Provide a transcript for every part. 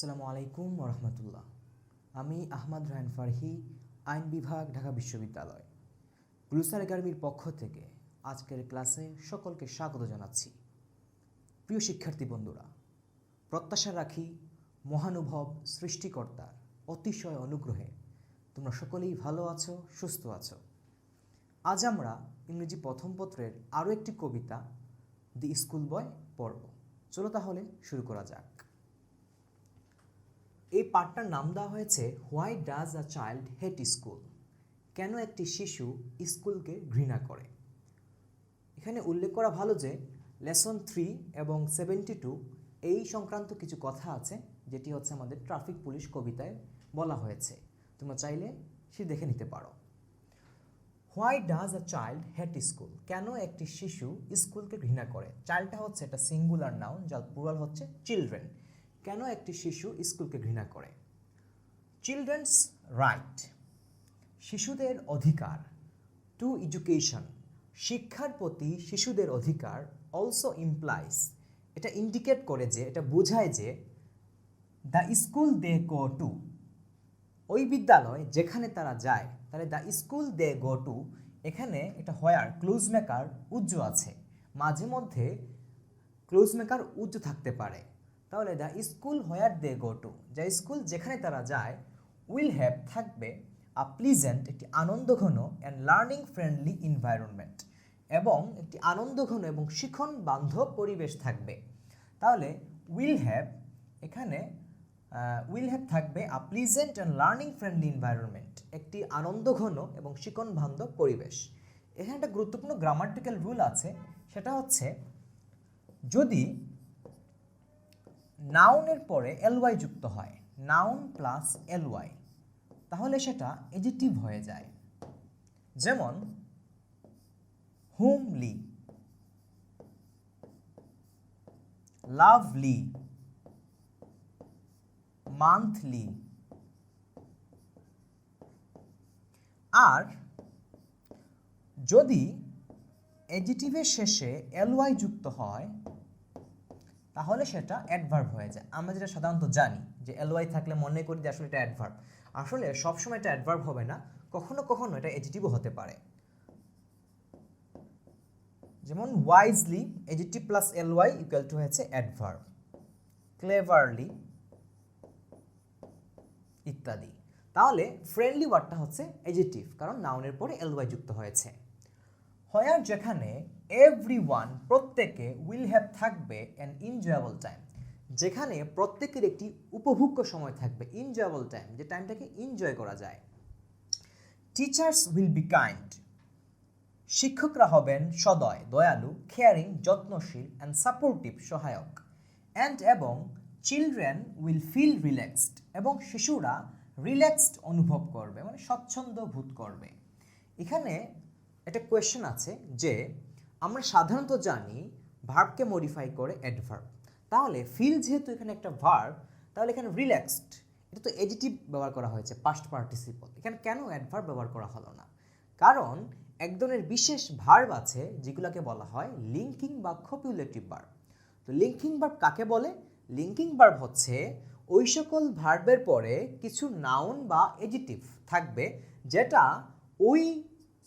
আসসালামু আলাইকুম ওরহমতুল্লাহ। আমি আহমদ রায়হান ফারহি, আইন বিভাগ, ঢাকা বিশ্ববিদ্যালয়। ব্লুস্টার একাডেমির পক্ষ থেকে আজকের ক্লাসে সকলকে স্বাগত জানাচ্ছি। প্রিয় শিক্ষার্থী বন্ধুরা, প্রত্যাশা রাখি মহানুভব সৃষ্টিকর্তার অতিশয় অনুগ্রহে তোমরা সকলেই ভালো আছো, সুস্থ আছো। আজ আমরা ইংরেজি প্রথম পত্রের আরও একটি কবিতা দি স্কুল বয় পড়ব। চলো তাহলে শুরু করা যাক। এই পাঠটার নাম দেওয়া হয়েছে why does a child hate school? কেন একটি শিশু স্কুলকে ঘৃণা করে? এখানে উল্লেখ করা ভালো যে লেসন 3 এবং 72 এই সংক্রান্ত কিছু কথা আছে, যেটি হচ্ছে আমাদের ট্রাফিক পুলিশ কবিতায় বলা হয়েছে। তোমরা চাইলে সে দেখে নিতে পারো। Why does a child hate school? কেন একটি শিশু স্কুলকে ঘৃণা করে? চাইল্ডটা হচ্ছে একটা সিঙ্গুলার নাউন, যার প্লুরাল হচ্ছে চিলড্রেন। কেন একটি শিশু স্কুলকে ঘৃণা করে? চিলড্রেন্স রাইট, শিশুদের অধিকার, টু এডুকেশন, শিক্ষার প্রতি শিশুদের অধিকার, অলসো ইমপ্লাইজ, এটা ইন্ডিকেট করে যে, এটা বোঝায় যে the school they go to, ওই বিদ্যালয় যেখানে তারা যায়, তাহলে the school they go to, এখানে এটা হোয়ার ক্লোজ মেকার উজ্জ আছে, মাঝে মধ্যে ক্লোজ মেকার উজ্জ থাকতে পারে। তাহলে the school where they go to, যা স্কুল যেখানে তারা যায়, উইল হ্যাভ থাকবে আ প্লিজেন্ট, একটি আনন্দঘন অ্যান্ড লার্নিং ফ্রেন্ডলি এনভায়রনমেন্ট, এবং একটি আনন্দঘন এবং শিখন বান্ধব পরিবেশ থাকবে। তাহলে উইল হ্যাভ, এখানে উইল হ্যাভ থাকবে a pleasant and learning friendly environment, একটি আনন্দঘন এবং শিখন বান্ধব পরিবেশ। এখানে একটা গুরুত্বপূর্ণ গ্রামাটিক্যাল রুল আছে, সেটা হচ্ছে যদি নাউনের পরে এলওয়াই যুক্ত হয়, নাউন প্লাস এলওয়াই, তাহলে সেটা এডজেক্টিভ হয়ে যায়। যেমন হোমলি, লাভলি, মান্থলি। আর যদি এডজেক্টিভের শেষে এলওয়াই যুক্ত হয়, তাহলে সেটা অ্যাডভার্ব হয়ে যায়। আমরা যেটা সাধারণত জানি যে এলওয়াই থাকলে মনে করি যে আসলে এটা অ্যাডভার্ব। আসলে সবসময় এটা অ্যাডভার্ব হবে না, কখনো কখনো এটা এডজেক্টিভও হতে পারে। যেমন wisely, adjective plus LY equal to হয়েছে অ্যাডভার্ব। ক্লেভারলি ইত্যাদি। তাহলে ফ্রেন্ডলি ওয়ার্ডটা হচ্ছে এডজেক্টিভ, কারণ নাউনের পরে এলওয়াই যুক্ত হয়েছে। হোয়ার, যেখানে এভরিওয়ান, প্রত্যেকে, উইল হ্যাভ থাকবে অ্যান এনজয়েবল টাইম, যেখানে প্রত্যেকের একটি উপভোগ্য সময় থাকবে। এনজয়েবল টাইম, যে টাইমটাকে এনজয় করা যায়। টিচার্স উইল বি কাইন্ড, শিক্ষকরা হবেন সদয়, দয়ালু, কেয়ারিং, যত্নশীল, অ্যান্ড সাপোর্টিভ, সহায়ক। অ্যান্ড, এবং চিলড্রেন উইল ফিল রিল্যাক্সড, এবং শিশুরা রিল্যাক্সড অনুভব করবে, মানে স্বচ্ছন্দ বোধ করবে। এখানে একটা কোয়েশ্চেন আছে যে আমরা সাধারণত জানি ভার্বকে মডিফাই করে অ্যাডভার্ব, তাহলে ফিল যেহেতু এখানে একটা ভার্ব, তাহলে এখানে রিল্যাক্সড, এটা তো এডিটিভ ব্যবহার করা হয়েছে, পাস্ট পার্টিসিপল, এখানে কেন অ্যাডভার্ব ব্যবহার করা হলো না? কারণ এক ধরনের বিশেষ ভার্ব আছে যেগুলোকে বলা হয় লিঙ্কিং বা কপিউলেটিভ ভার্ব। তো লিঙ্কিং ভার্ব কাকে বলে? লিঙ্কিং ভার্ব হচ্ছে ওই সকল ভার্বের পরে কিছু নাউন বা এডিটিভ থাকবে, যেটা ওই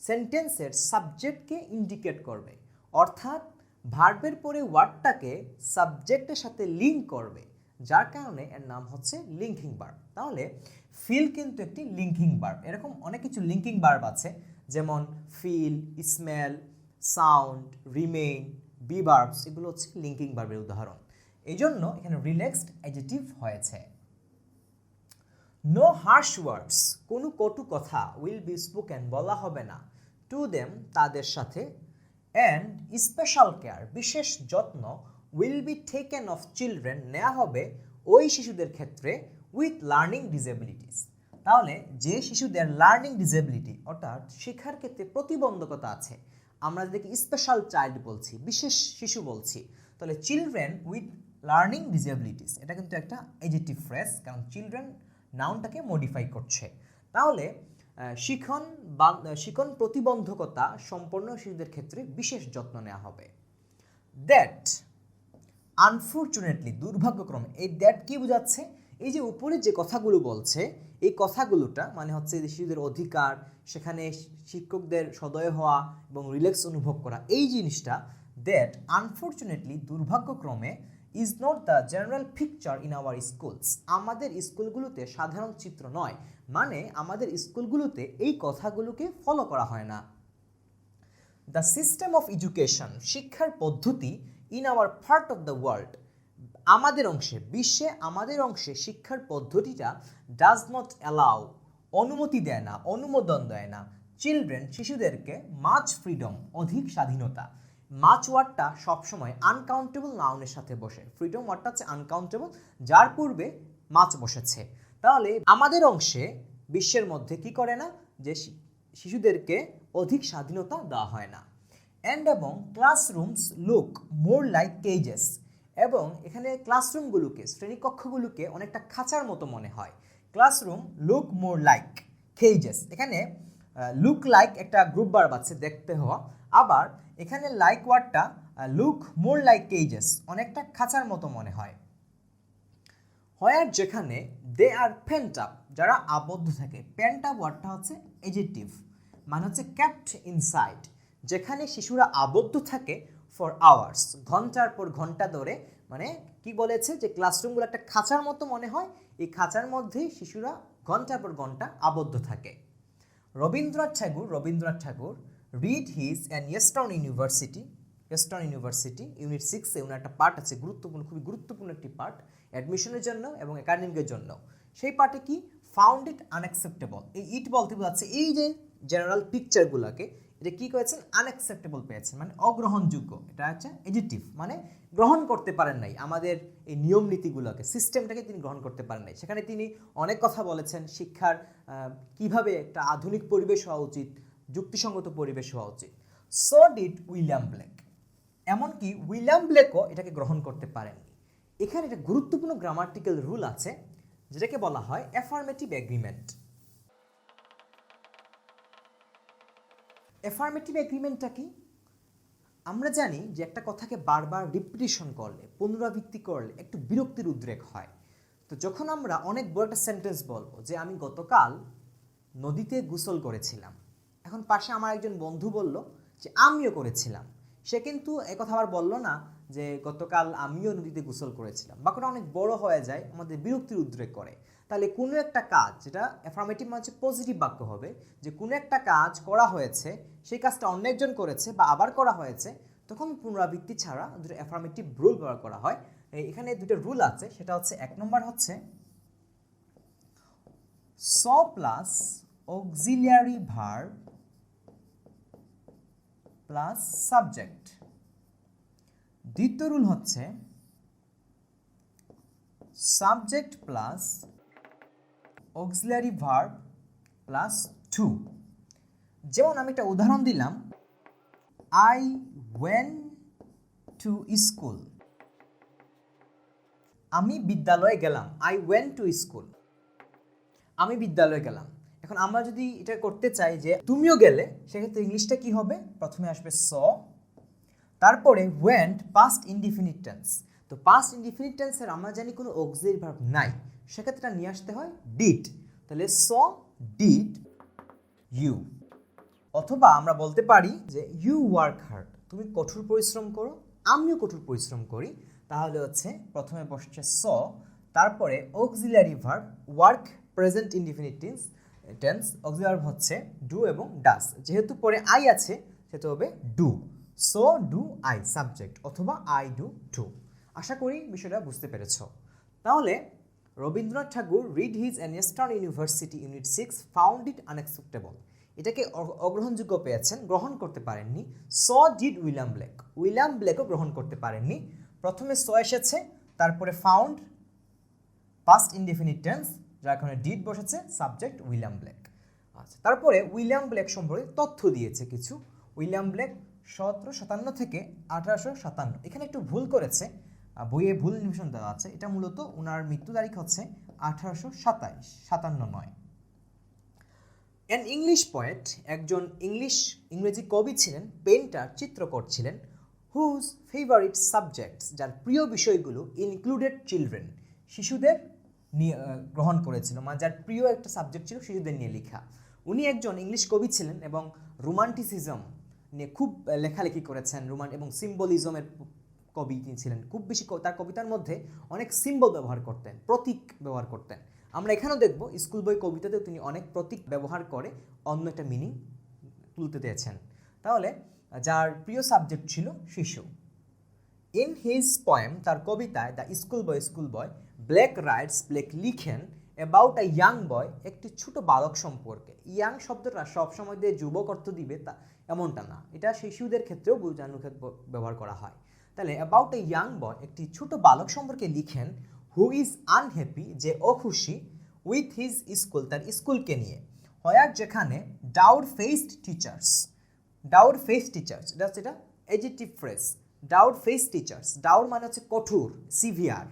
সেন্টেন্সের সাবজেক্টকে ইন্ডিকেট করবে, অর্থাৎ ভার্বের পরে ওয়ার্ডটাকে সাবজেক্টের সাথে লিঙ্ক করবে, যার কারণে এর নাম হচ্ছে লিঙ্কিং ভার্ব। তাহলে ফিল কিন্তু একটি লিঙ্কিং ভার্ব। এরকম অনেক কিছু লিঙ্কিং ভার্ব আছে, যেমন feel, smell, sound, remain, be verbs, এগুলো হচ্ছে লিঙ্কিং ভার্বের উদাহরণ। এই জন্য এখানে রিল্যাক্সড অ্যাডজেক্টিভ হয়েছে। নো হার্শ ওয়ার্ডস, কোনো কটু কথা, উইল বি স্পোকেন, বলা হবে না, টু দেম, তাদের সাথে, অ্যান্ড স্পেশাল কেয়ার, বিশেষ যত্ন, will be taken of children, নেওয়া হবে ওই শিশুদের ক্ষেত্রে, উইথ লার্নিং ডিসেবিলিটিস। তাহলে যে শিশুদের লার্নিং ডিসেবিলিটি, অর্থাৎ শিক্ষার ক্ষেত্রে প্রতিবন্ধকতা আছে, আমরা যাদেরকে স্পেশাল চাইল্ড বলছি, বিশেষ শিশু বলছি, তাহলে চিলড্রেন উইথ লার্নিং ডিসেবিলিটিস, এটা কিন্তু একটা এডজেক্টিভ ফ্রেজ, কারণ চিলড্রেন নাউনটাকে মডিফাই করছে। তাহলে শিখন প্রতিবন্ধকতা সম্পন্ন শিশুদের ক্ষেত্রে বিশেষ যত্ন নেওয়া হবে। দ্যাট, আনফরচুনেটলি, দুর্ভাগ্যক্রমে, এই দ্যাট কি বোঝাচ্ছে? এই যে উপরে যে কথাগুলো বলছে এই কথাগুলোটা মানে হচ্ছে যে শিশুদের অধিকার, সেখানে শিক্ষকদের সদয় হওয়া এবং রিল্যাক্স অনুভব করা, এই জিনিসটা দ্যাট আনফর্চুনেটলি দুর্ভাগ্যক্রমে is not the general picture in our schools. আমাদের স্কুলগুলোতে সাধারণ চিত্র নয়, মানে আমাদের স্কুলগুলোতে এই কথাগুলোকে ফলো করা হয় না। দ্য সিস্টেম অফ এডুকেশন, শিক্ষার পদ্ধতি in our part of the world, আমাদের অংশে, বিশ্বে আমাদের অংশে শিক্ষার পদ্ধতিটা ডাজ নট অ্যালাউ, অনুমতি দেয় না, অনুমোদন দেয় না, চিলড্রেন, শিশুদেরকে মাচ ফ্রিডম, অধিক স্বাধীনতা। মাচ ওয়ার্ডটা সবসময় আনকাউন্টেবল নাউনের সাথে বসে, ফ্রিডম ওয়ার্ডটা হচ্ছে আনকাউন্টেবল, যার পূর্বে মাচ বসেছে। তাহলে আমাদের অংশে বিশ্বের মধ্যে কি করে না, যে শিশুদেরকে অধিক স্বাধীনতা দেওয়া হয় না। অ্যান্ড এবং ক্লাসরুমস লুক মোর লাইক কেজেস, এবং এখানে ক্লাসরুমগুলোকে, শ্রেণীকক্ষগুলোকে অনেকটা খাঁচার মতো মনে হয়। ক্লাসরুম লুক মোর লাইক কেজেস, এখানে লুক লাইক একটা গ্রুপ ভার্ব আছে, দেখতে হওয়া, আবার এখানে লাইক ওয়ার্ডটা লুক মোর লাইক কেজেস, অনেকটা খাঁচার মতো মনে হয়। হোয়ার, যেখানে, দে আর পেন্ট আপ, যারা আবদ্ধ থাকে। পেন্ট আপ ওয়ার্ডটা হচ্ছে এডজেক্টিভ, মানে হচ্ছে ক্যাপ্ট ইনসাইড, যেখানে শিশুরা আবদ্ধ থাকে ফর আওয়ার্স, ঘন্টার পর ঘন্টা ধরে, মানে কি বলেছে যে ক্লাসরুমগুলো একটা খাঁচার মতো মনে হয়, এই খাঁচার মধ্যেই শিশুরা ঘন্টার পর ঘন্টা আবদ্ধ থাকে। Rabindranath Thakur read his an Eastern university, unit 6-এ ওনার একটা পার্ট আছে, গুরুত্বপূর্ণ, খুবই গুরুত্বপূর্ণ একটি পার্ট অ্যাডমিশনের জন্য এবং একাডেমিকের জন্য। সেই পার্টে কি, ফাউন্ড ইট আনঅ্যাকসেপ্টেবল, এই ইট বলতে বোঝাচ্ছে এই যে জেনারেল পিকচারগুলোকে, এটা কি করেছেন, আনঅ্যাকসেপ্টেবল পেয়েছেন, মানে অগ্রহণযোগ্য, এটা হচ্ছে এডজেক্টিভ, মানে গ্রহণ করতে পারেন নাই, আমাদের এই নিয়ম নীতিগুলোকে, সিস্টেমটাকে তিনি গ্রহণ করতে পারেন নাই। সেখানে তিনি অনেক কথা বলেছেন, শিক্ষার কিভাবে একটা আধুনিক পরিবেশ হওয়া উচিত, যুক্তিসঙ্গত পরিবেশ হওয়া উচিত। সো ডিড উইলিয়াম ব্লেক, এমনকি উইলিয়াম ব্লেকও এটাকে গ্রহণ করতে পারেননি। এখানে একটা গুরুত্বপূর্ণ গ্রামাটিক্যাল রুল আছে, যেটাকে বলা হয় অ্যাফার্মেটিভ এগ্রিমেন্ট। অ্যাফার্মেটিভ এগ্রিমেন্টটা কি? আমরা জানি যে একটা কথাকে বারবার রিপিটিশন করলে, পুনরাবৃত্তি করলে একটু বিরক্তির উদ্রেক হয়। তো যখন আমরা অনেক বড় একটা সেন্টেন্স বলবো যে আমি গতকাল নদীতে গোসল করেছিলাম, এখন পাশে আমার একজন বন্ধু বলল যে আমিও করেছিলাম, সে কিন্তু একথা আবার বললো না যে গতকাল আমিও নদীতে গোসল করেছিলাম। বাক্যটা অনেক বড় হয়ে যায়, আমাদের বিরক্তির উদ্রেক করে। তাহলে কোনো একটা কাজ, যেটা অ্যাফার্মেটিভ মানে পজিটিভ বাক্য হবে, যে কোনো একটা কাজ করা হয়েছে, সেই কাজটা অন্য একজন করেছে বা আবার করা হয়েছে, তখন পুনরাবৃত্তি ছাড়া দুটো অ্যাফার্মেটিভ রুল ব্যবহার করা হয়। এখানে দুটো রুল আছে, সেটা হচ্ছে, এক নম্বর হচ্ছে so plus auxiliary verb plus subject. দ্বিতীয় রুল হচ্ছে subject plus auxiliary verb plus too. যেমন আমি একটা উদাহরণ দিলাম, আই ওয়েন্ট টু স্কুল, আমি বিদ্যালয়ে গেলাম। আই ওয়েন্ট টু স্কুল, আমি বিদ্যালয়ে গেলাম। এখন আমরা যদি এটা করতে চাই যে তুমিও গেলে, সেক্ষেত্রে ইংলিশটা কি হবে, প্রথমে আসবে স, তারপরে ওয়েন্ট পাস্ট ইনডিফিনিট টেন্স। তো পাস্ট ইনডিফিনিট টেন্সের আমরা জানি কোনো অক্সিলারি ভার্ব নাই, সেক্ষেত্রে নিয়ে আসতে হয় ডিড। তাহলে স ডিড ইউ, অথবা আমরা বলতে পারি যে ইউ ওয়ার্ক হার্ড, তুমি কঠোর পরিশ্রম করো, আমিও কঠোর পরিশ্রম করি। তাহলে হচ্ছে প্রথমে বসছে স, তারপরে auxiliary verb work present indefinite tense, auxiliary verb হচ্ছে ডু এবং ডাস, যেহেতু পরে আই আছে সেহেতু হবে do. So do I subject, অথবা আই ডু টু। আশা করি বিষয়টা বুঝতে পেরেছ। তাহলে Rabindranath Thakur read his an Eastern university unit 6 found it unacceptable, এটাকে অগ্রহণযোগ্য পেয়েছেন, গ্রহণ করতে পারেননি। So did William Blake, William ব্লেকও গ্রহণ করতে পারেননি। প্রথমে স এসেছে, তারপরে ফাউন্ড পাস্ট ইনডিফিনিট টেন্স, যার কারণে ডিড বসেছে, সাবজেক্ট উইলিয়াম ব্লেক। আচ্ছা, তারপরে উইলিয়াম ব্লেক সম্পর্কে তথ্য দিয়েছে কিছু। উইলিয়াম ব্লেক 1757 থেকে 1857, এখানে একটু ভুল করেছে, বইয়ে ভুল ইনফরমেশন দেওয়া আছে। এটা মূলত ওনার মৃত্যু তারিখ হচ্ছে 1827, নয়। অ্যান ইংলিশ পোয়েট, একজন ইংরেজি কবি ছিলেন, পেইন্টার, চিত্রকর ছিলেন, হুজ ফেভারিট সাবজেক্টস, যার প্রিয় বিষয়গুলো ইনক্লুডেড চিলড্রেন, শিশুদের গ্রহণ করেছিল, মানে যার প্রিয় একটা সাবজেক্ট ছিল শিশুদের নিয়ে লেখা। উনি একজন ইংলিশ কবি ছিলেন এবং রোমান্টিসিজম নিয়ে খুব লেখালেখি করেছেন, এবং সিম্বলিজমের কবি তিনি ছিলেন। খুব বেশি তার কবিতার মধ্যে অনেক সিম্বল ব্যবহার করতেন, প্রতীক ব্যবহার করতেন। আমরা এখানেও দেখব স্কুল বই কবিতাতেও তিনি অনেক প্রতীক ব্যবহার করে অন্য একটা মিনিং তুলতে দিয়েছেন। তাহলে যার প্রিয় সাবজেক্ট ছিল শিশু। ইন হিজ পোয়েম, তার কবিতায় the school boy Blake rights, Blake লিখেন অ্যাবাউট আ ইয়াং বয়, একটি ছোট বালক সম্পর্কে। ইয়াং শব্দটা সবসময় দিয়ে যুবক অর্থ দিবে তা এমনটা না, এটা শিশুদের ক্ষেত্রেও বোঝানোর ক্ষেত্রে ব্যবহার করা হয়। তাহলে অ্যাবাউট এ ইয়াং বয়, একটি ছোট বালক সম্পর্কে লিখেন, হু ইজ আনহ্যাপি, যে অখুশি, উইথ হিজ স্কুল, তার স্কুলকে নিয়ে, হোয়ার, যেখানে, ডাউর ফেসড টিচার্স, এটা হচ্ছে এটা এডজেক্টিভ ফ্রেজ, ডাউর ফেসড টিচার্স। ডাউর মানে হচ্ছে কঠোর, সিভিয়ার,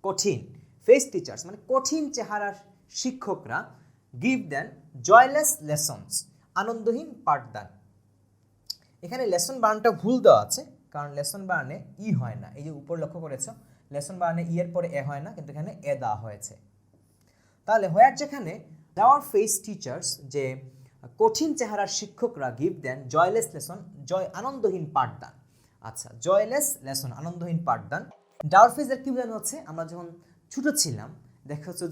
কঠিন, ফেস টিচার্স মানে কঠিন চেহারার শিক্ষকরা, গিভ দেন জয়লেস লেসনস, আনন্দহীন পাঠদান। এখানে লেসন বানানটা ভুল দেওয়া আছে, কারণ লেসন বানানে ই হয় না, এই যে উপর লক্ষ্য করেছ লেসন বানানে ই এর পরে এ হয় না, কিন্তু এখানে এ দেওয়া হয়েছে। তাহলে হোয়ার, যেখানে, ডাউর ফেস টিচার্স, যে কঠিন চেহারার শিক্ষকরা, গিভ দেন জয়লেস লেসন, আনন্দহীন পাঠদান। আচ্ছা, জয়লেস লেসন, আনন্দহীন পাঠদান। ডাউর ফেসের কি বোঝানো হচ্ছে, আমরা যখন ছোট ছিলাম দেখা হচ্ছে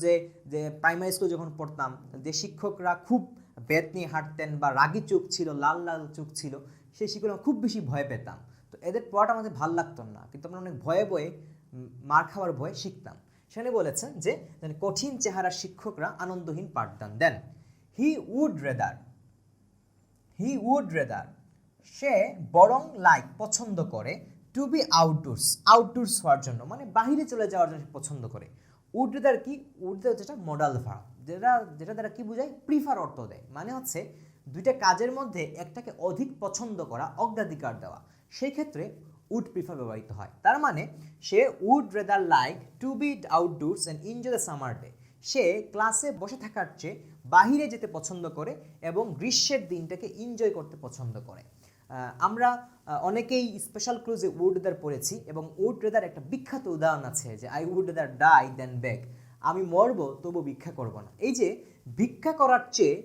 যে প্রাইমারি স্কুল যখন পড়তাম, যে শিক্ষকরা খুব বেত নিয়ে হাঁটতেন বা রাগী চোখ ছিল, লাল লাল চোখ ছিল, সেই শিক্ষকরা খুব বেশি ভয় পেতাম। তো এদের পড়াটা আমাদের ভালো লাগতো না, কিন্তু আমরা অনেক ভয়ে ভয়ে মার খাওয়ার ভয়ে শিখতাম। সেখানে বলেছেন যে কঠিন চেহারার শিক্ষকরা আনন্দহীন পাঠদান দেন। হি উড রেদার, সে বরং লাইক, পছন্দ করে, টু বি আউটডোর্স হওয়ার জন্য, মানে বাহিরে চলে যাওয়ার জন্য পছন্দ করে। উড রেদার কি, উড রেদার যেটা মডাল ভার্ব, যেটা দ্বারা কি বোঝায়, প্রিফার অর্থ দেয়, মানে হচ্ছে দুইটা কাজের মধ্যে একটাকে অধিক পছন্দ করা, অগ্রাধিকার দেওয়া, সেই ক্ষেত্রে উড প্রিফার ব্যবহৃত হয়। তার মানে সে would rather like to be outdoors and enjoy the summer day, সে ক্লাসে বসে থাকার চেয়ে বাহিরে যেতে পছন্দ করে এবং গ্রীষ্মের দিনটাকে এনজয় করতে পছন্দ করে। আমরা অনেকেই স্পেশাল ক্লুজে উড রেদার পড়েছি, এবং উড রেদার একটা বিখ্যাত উদাহরণ আছে যে আই উড রেদার ডাই দেন বেগ, আমি মরব তবু ভিক্ষা করব না। এই যে ভিক্ষা করার চেয়ে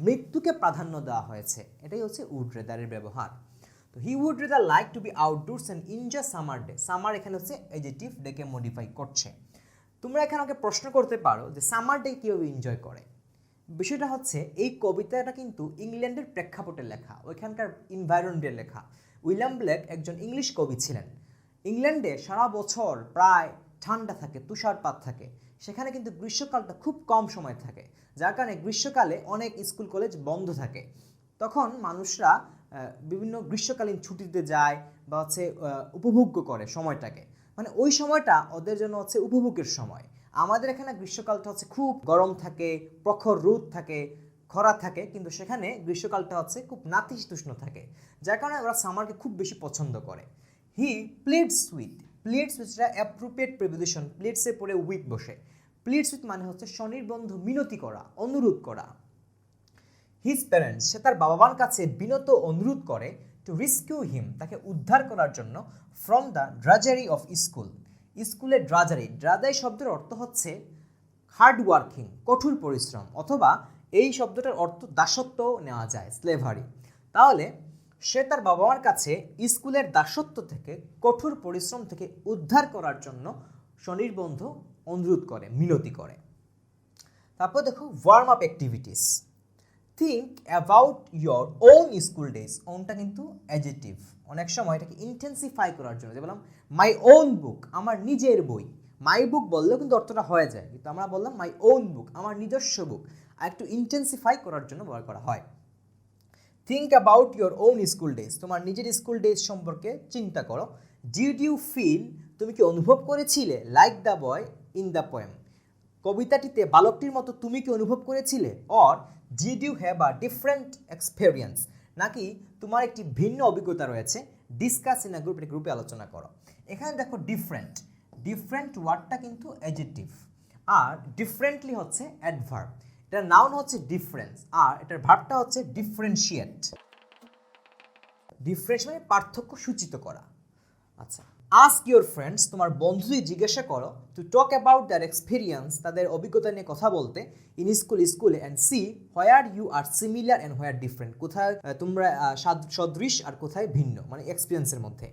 মৃত্যুকে প্রাধান্য দেওয়া হয়েছে, এটাই হচ্ছে উড রেদারের ব্যবহার। তো he would rather like to be outdoors and enjoy summer day, summer এখানে হচ্ছে এডজেক্টিভ ডেকে মডিফাই করছে। তোমরা এখানে আমাকে প্রশ্ন করতে পারো যে সামার ডে কীভাবে এনজয় করে। বিষয়টা হচ্ছে এই কবিতাটা কিন্তু ইংল্যান্ডের প্রেক্ষাপটে লেখা, ওইখানকার এনভায়রনমেন্টে লেখা। উইলিয়াম ব্লেক একজন ইংলিশ কবি ছিলেন। ইংল্যান্ডে সারা বছর প্রায় ঠান্ডা থাকে, তুষারপাত থাকে, সেখানে কিন্তু গ্রীষ্মকালটা খুব কম সময় থাকে, যার কারণে গ্রীষ্মকালে অনেক স্কুল কলেজ বন্ধ থাকে। তখন মানুষরা বিভিন্ন গ্রীষ্মকালীন ছুটিতে যায় বা উপভোগ করে সময়টাকে, মানে ওই সময়টা ওদের জন্য উপভোগের সময়। আমাদের এখানে গ্রীষ্মকালটা খুব গরম থাকে, প্রখর রোদ থাকে, খরা থাকে, কিন্তু সেখানে গ্রীষ্মকালটা খুব নাতিশীতোষ্ণ থাকে, যার কারণে ওরা সামারকে খুব বেশি পছন্দ করে। হি প্লিডস উইথটা অ্যাপ্রোপ্রিয়েট প্রিপোজিশন, প্লিডসের পরে উইথ বসে। প্লিডস উইথ মানে স্বনির্বন্ধ মিনতি করা, অনুরোধ করা। হিজ প্যারেন্টস, সে তার বাবা মার কাছে বিনত অনুরোধ করে, টু রেস্কিউ হিম, তাকে উদ্ধার করার জন্য, ফ্রম দ্য ড্রাজারি অফ স্কুলের ড্রাজারি শব্দের অর্থ হচ্ছে হার্ড ওয়ার্কিং, কঠোর পরিশ্রম, অথবা এই শব্দটার অর্থ দাসত্ব নেওয়া যায়, স্লেভারি। তাহলে সে তার বাবা মার কাছে স্কুলের দাসত্ব থেকে, কঠোর পরিশ্রম থেকে উদ্ধার করার জন্য স্বনির্বন্ধ অনুরোধ করে, মিনতি করে। তারপর দেখো warm up activities. Think about your own school days, ওনটা কিন্তু অ্যাডজেক্টিভ, অনেক সময় এটাকে ইন্টেন্সিফাই করার জন্য, যে বললাম মাই ওন বুক, আমার নিজের বই। মাই বুক বললেও কিন্তু অর্থটা হয়ে যায়, কিন্তু আমরা বললাম মাই ওন বুক, আমার নিজস্ব বুক, আর একটু ইন্টেন্সিফাই করার জন্য ব্যবহার করা হয়। Think about your own school days, তোমার নিজের স্কুল ডেজ সম্পর্কে চিন্তা করো। ডিড ইউ ফিল, তুমি কি অনুভব করেছিলে, like the boy in the poem, কবিতাটিতে বালকটির মতো তুমি কি অনুভব করেছিলে, or did you have a different experience, নাকি তোমার একটি ভিন্ন অভিজ্ঞতা রয়েছে। ডিসকাস ইন আ গ্রুপ, গ্রুপে আলোচনা করো। এখানে দেখো ডিফারেন্ট ওয়ার্ডটা কিন্তু অ্যাডজেক্টিভ, আর ডিফারেন্টলি হচ্ছে অ্যাডভার্ব। এটার নাউন হচ্ছে ডিফারেন্স, আর এটার ভার্বটা হচ্ছে ডিফারেন্সিয়েট। ডিফারেন্স মানে পার্থক্য সূচিত করা। আচ্ছা, আস্ক ইউর ফ্রেন্ডস, তোমার বন্ধুদের জিজ্ঞাসা করো, to talk about their experience, তাদের অভিজ্ঞতা নিয়ে কথা বলতে, ইন স্কুলে and see where you are similar and where different, কোথায় তোমরা সদৃশ আর কোথায় ভিন্ন, মানে এক্সপিরিয়েন্সের মধ্যে।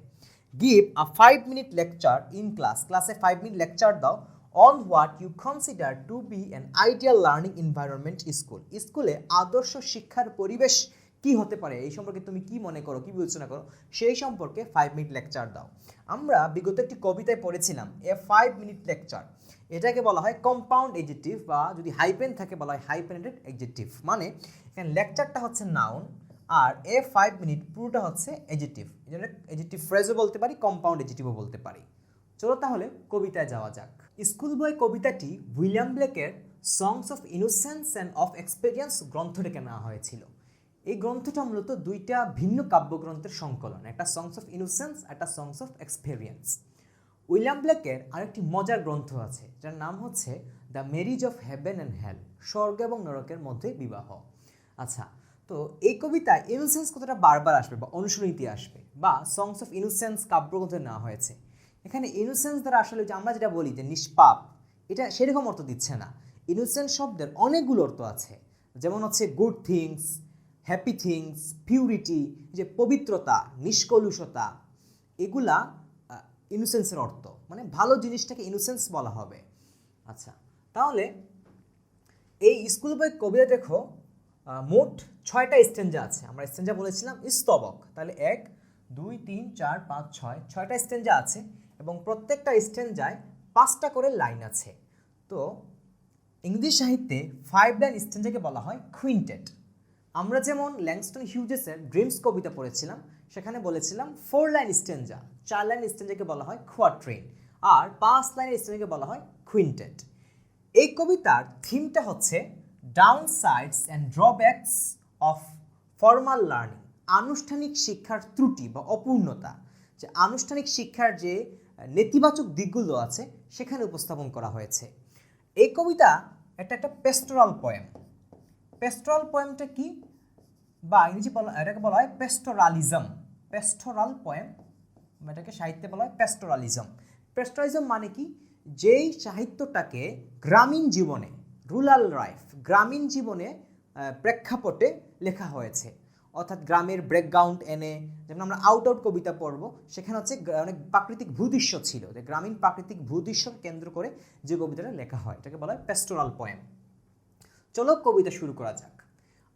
Give a 5-minute lecture in ক্লাসে 5 মিনিট লেকচার দাও on what you consider to be an ideal learning environment স্কুলে আদর্শ শিক্ষার পরিবেশ কি হতে পারে, এই সম্পর্কে তুমি কি মনে করো, কি বিবেচনা করো, সেই সম্পর্কে 5 মিনিট লেকচার দাও। আমরা বিগত একটি কবিতায় পড়েছিলাম এ 5 মিনিট লেকচার, এটাকে বলা হয় কম্পাউন্ড এডজেক্টিভ, বা যদি হাইপেন থাকে বলা হয় হাইপেনেটেড এডজেক্টিভ। মানে এখানে লেকচারটা হচ্ছে নাউন আর এ 5 মিনিট পুরোটা হচ্ছে এডজেক্টিভ। এই জন্য এডজেক্টিভ ফ্রেজও বলতে পারি, কম্পাউন্ড এডজেক্টিভও বলতে পারি। চলো তাহলে কবিতায় যাওয়া যাক। স্কুল বয় কবিতাটি উইলিয়াম ব্লেকের songs of innocence and of experience গ্রন্থ থেকে নেওয়া হয়েছিল। এই গ্রন্থটা মূলত দুইটা ভিন্ন কাব্যগ্রন্থের সংকলন, একটা সংস অফ ইনোসেন্স, একটা সংস অফ এক্সপেরিয়েন্স। উইলিয়াম ব্লেকের আরেকটি মজার গ্রন্থ আছে যার নাম হচ্ছে the marriage of heaven and hell, স্বর্গ এবং নরকের মধ্যে বিবাহ। আচ্ছা, তো এই কবিতায় ইনোসেন্স কথাটা বারবার আসবে বা অনুসরণীতি আসবে, বা সংস অফ ইনোসেন্স কাব্যগ্রন্থে নেওয়া হয়েছে। এখানে ইনোসেন্স দ্বারা আসলে যে আমরা যেটা বলি যে নিষ্পাপ, এটা সেরকম অর্থ দিচ্ছে না। ইনোসেন্স শব্দের অনেকগুলো অর্থ আছে, যেমন হচ্ছে good things, happy things, purity, যে পবিত্রতা, নিষ্কলুষতা, এগুলা ইনোসেন্সের অর্থ, মানে ভালো জিনিসটাকে ইনোসেন্স বলা হবে। আচ্ছা, তাহলে এই স্কুল বই কবিতা দেখো মোট 6টা স্ট্যাঞ্জা আছে। আমরা স্ট্যাঞ্জা বলেছিলাম স্তবক, তাহলে 1 2 3 4 5 6, 6টা স্ট্যাঞ্জা আছে এবং প্রত্যেকটা স্ট্যাঞ্জায় 5টা করে লাইন আছে। তো ইংরেজি সাহিত্যে 5 লাইন স্ট্যাঞ্জাকে বলা হয় কুইন্টেট। আমরা যেমন ল্যাংস্টন হিউজেসের ড্রিমস কবিতা পড়েছিলাম, সেখানে বলেছিলাম 4 লাইন স্ট্যাঞ্জা, 4 লাইন স্ট্যাঞ্জাকে বলা হয় কোয়াট্রেন, আর 5 লাইন স্ট্যাঞ্জাকে বলা হয় কুইন্টেট। এই কবিতার থিমটা হচ্ছে down sides and drawbacks of formal learning, আনুষ্ঠানিক শিক্ষার ত্রুটি বা অপূর্ণতা, যে আনুষ্ঠানিক শিক্ষার যে নেতিবাচক দিকগুলো আছে সেখানে উপস্থাপন করা হয়েছে। এই কবিতা একটা পেস্টোরাল পোয়েম। পেস্টোরাল পোয়েমটা কি, বা ইংরেজি এটাকে বলা হয় পেস্টোরালিজম। পেস্টোরাল পোয়েম, এটাকে সাহিত্যে বলা হয় পেস্টোরালিজম। পেস্টোরালিজম মানে কি, যেই সাহিত্যটাকে গ্রামীণ জীবনে, রুরাল লাইফ, গ্রামীণ জীবনে প্রেক্ষাপটে লেখা হয়েছে, অর্থাৎ গ্রামের ব্যাকগ্রাউন্ড এনে, যেমন আমরা আউট কবিতা পড়ব, সেখানে হচ্ছে অনেক প্রাকৃতিক ভূদৃশ্য ছিল, যে গ্রামীণ প্রাকৃতিক ভূদৃশ্য কেন্দ্র করে যে কবিতাটা লেখা হয় এটাকে বলা হয় পেস্টোরাল পোয়েম। চলো কবিতা শুরু করা যাক।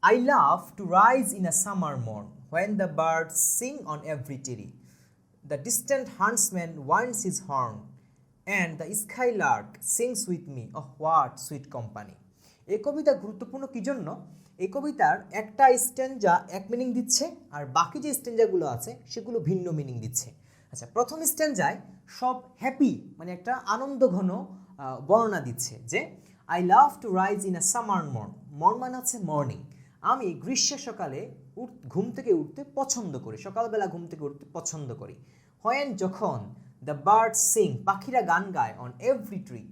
I love to rise in a summer morn when the birds sing on every tree. The distant huntsman winds his horn and the skylark sings with me. Oh, what sweet company! এই কবিতা গুরুত্বপূর্ণ কি জন্য? এই কবিতার একটা স্ট্যাঞ্জা এক meaning দিচ্ছে আর বাকি যে স্ট্যাঞ্জাগুলো আছে সেগুলো ভিন্ন মিনিং দিচ্ছে। আচ্ছা, প্রথম স্ট্যাঞ্জায় সব হ্যাপি, মানে একটা আনন্দঘন বর্ণনা দিচ্ছে যে I love to rise in a summer mourn, mourn মানে হচ্ছে মর্নিং, আমি গ্রীষ্মের সকালে ঘুম থেকে উঠতে পছন্দ করি, সকালবেলা ঘুম থেকে উঠতে পছন্দ করি। হোয়েন যখন, দ্য বার্ড সিং পাখিরা গান গায়, অন এভরি ট্রি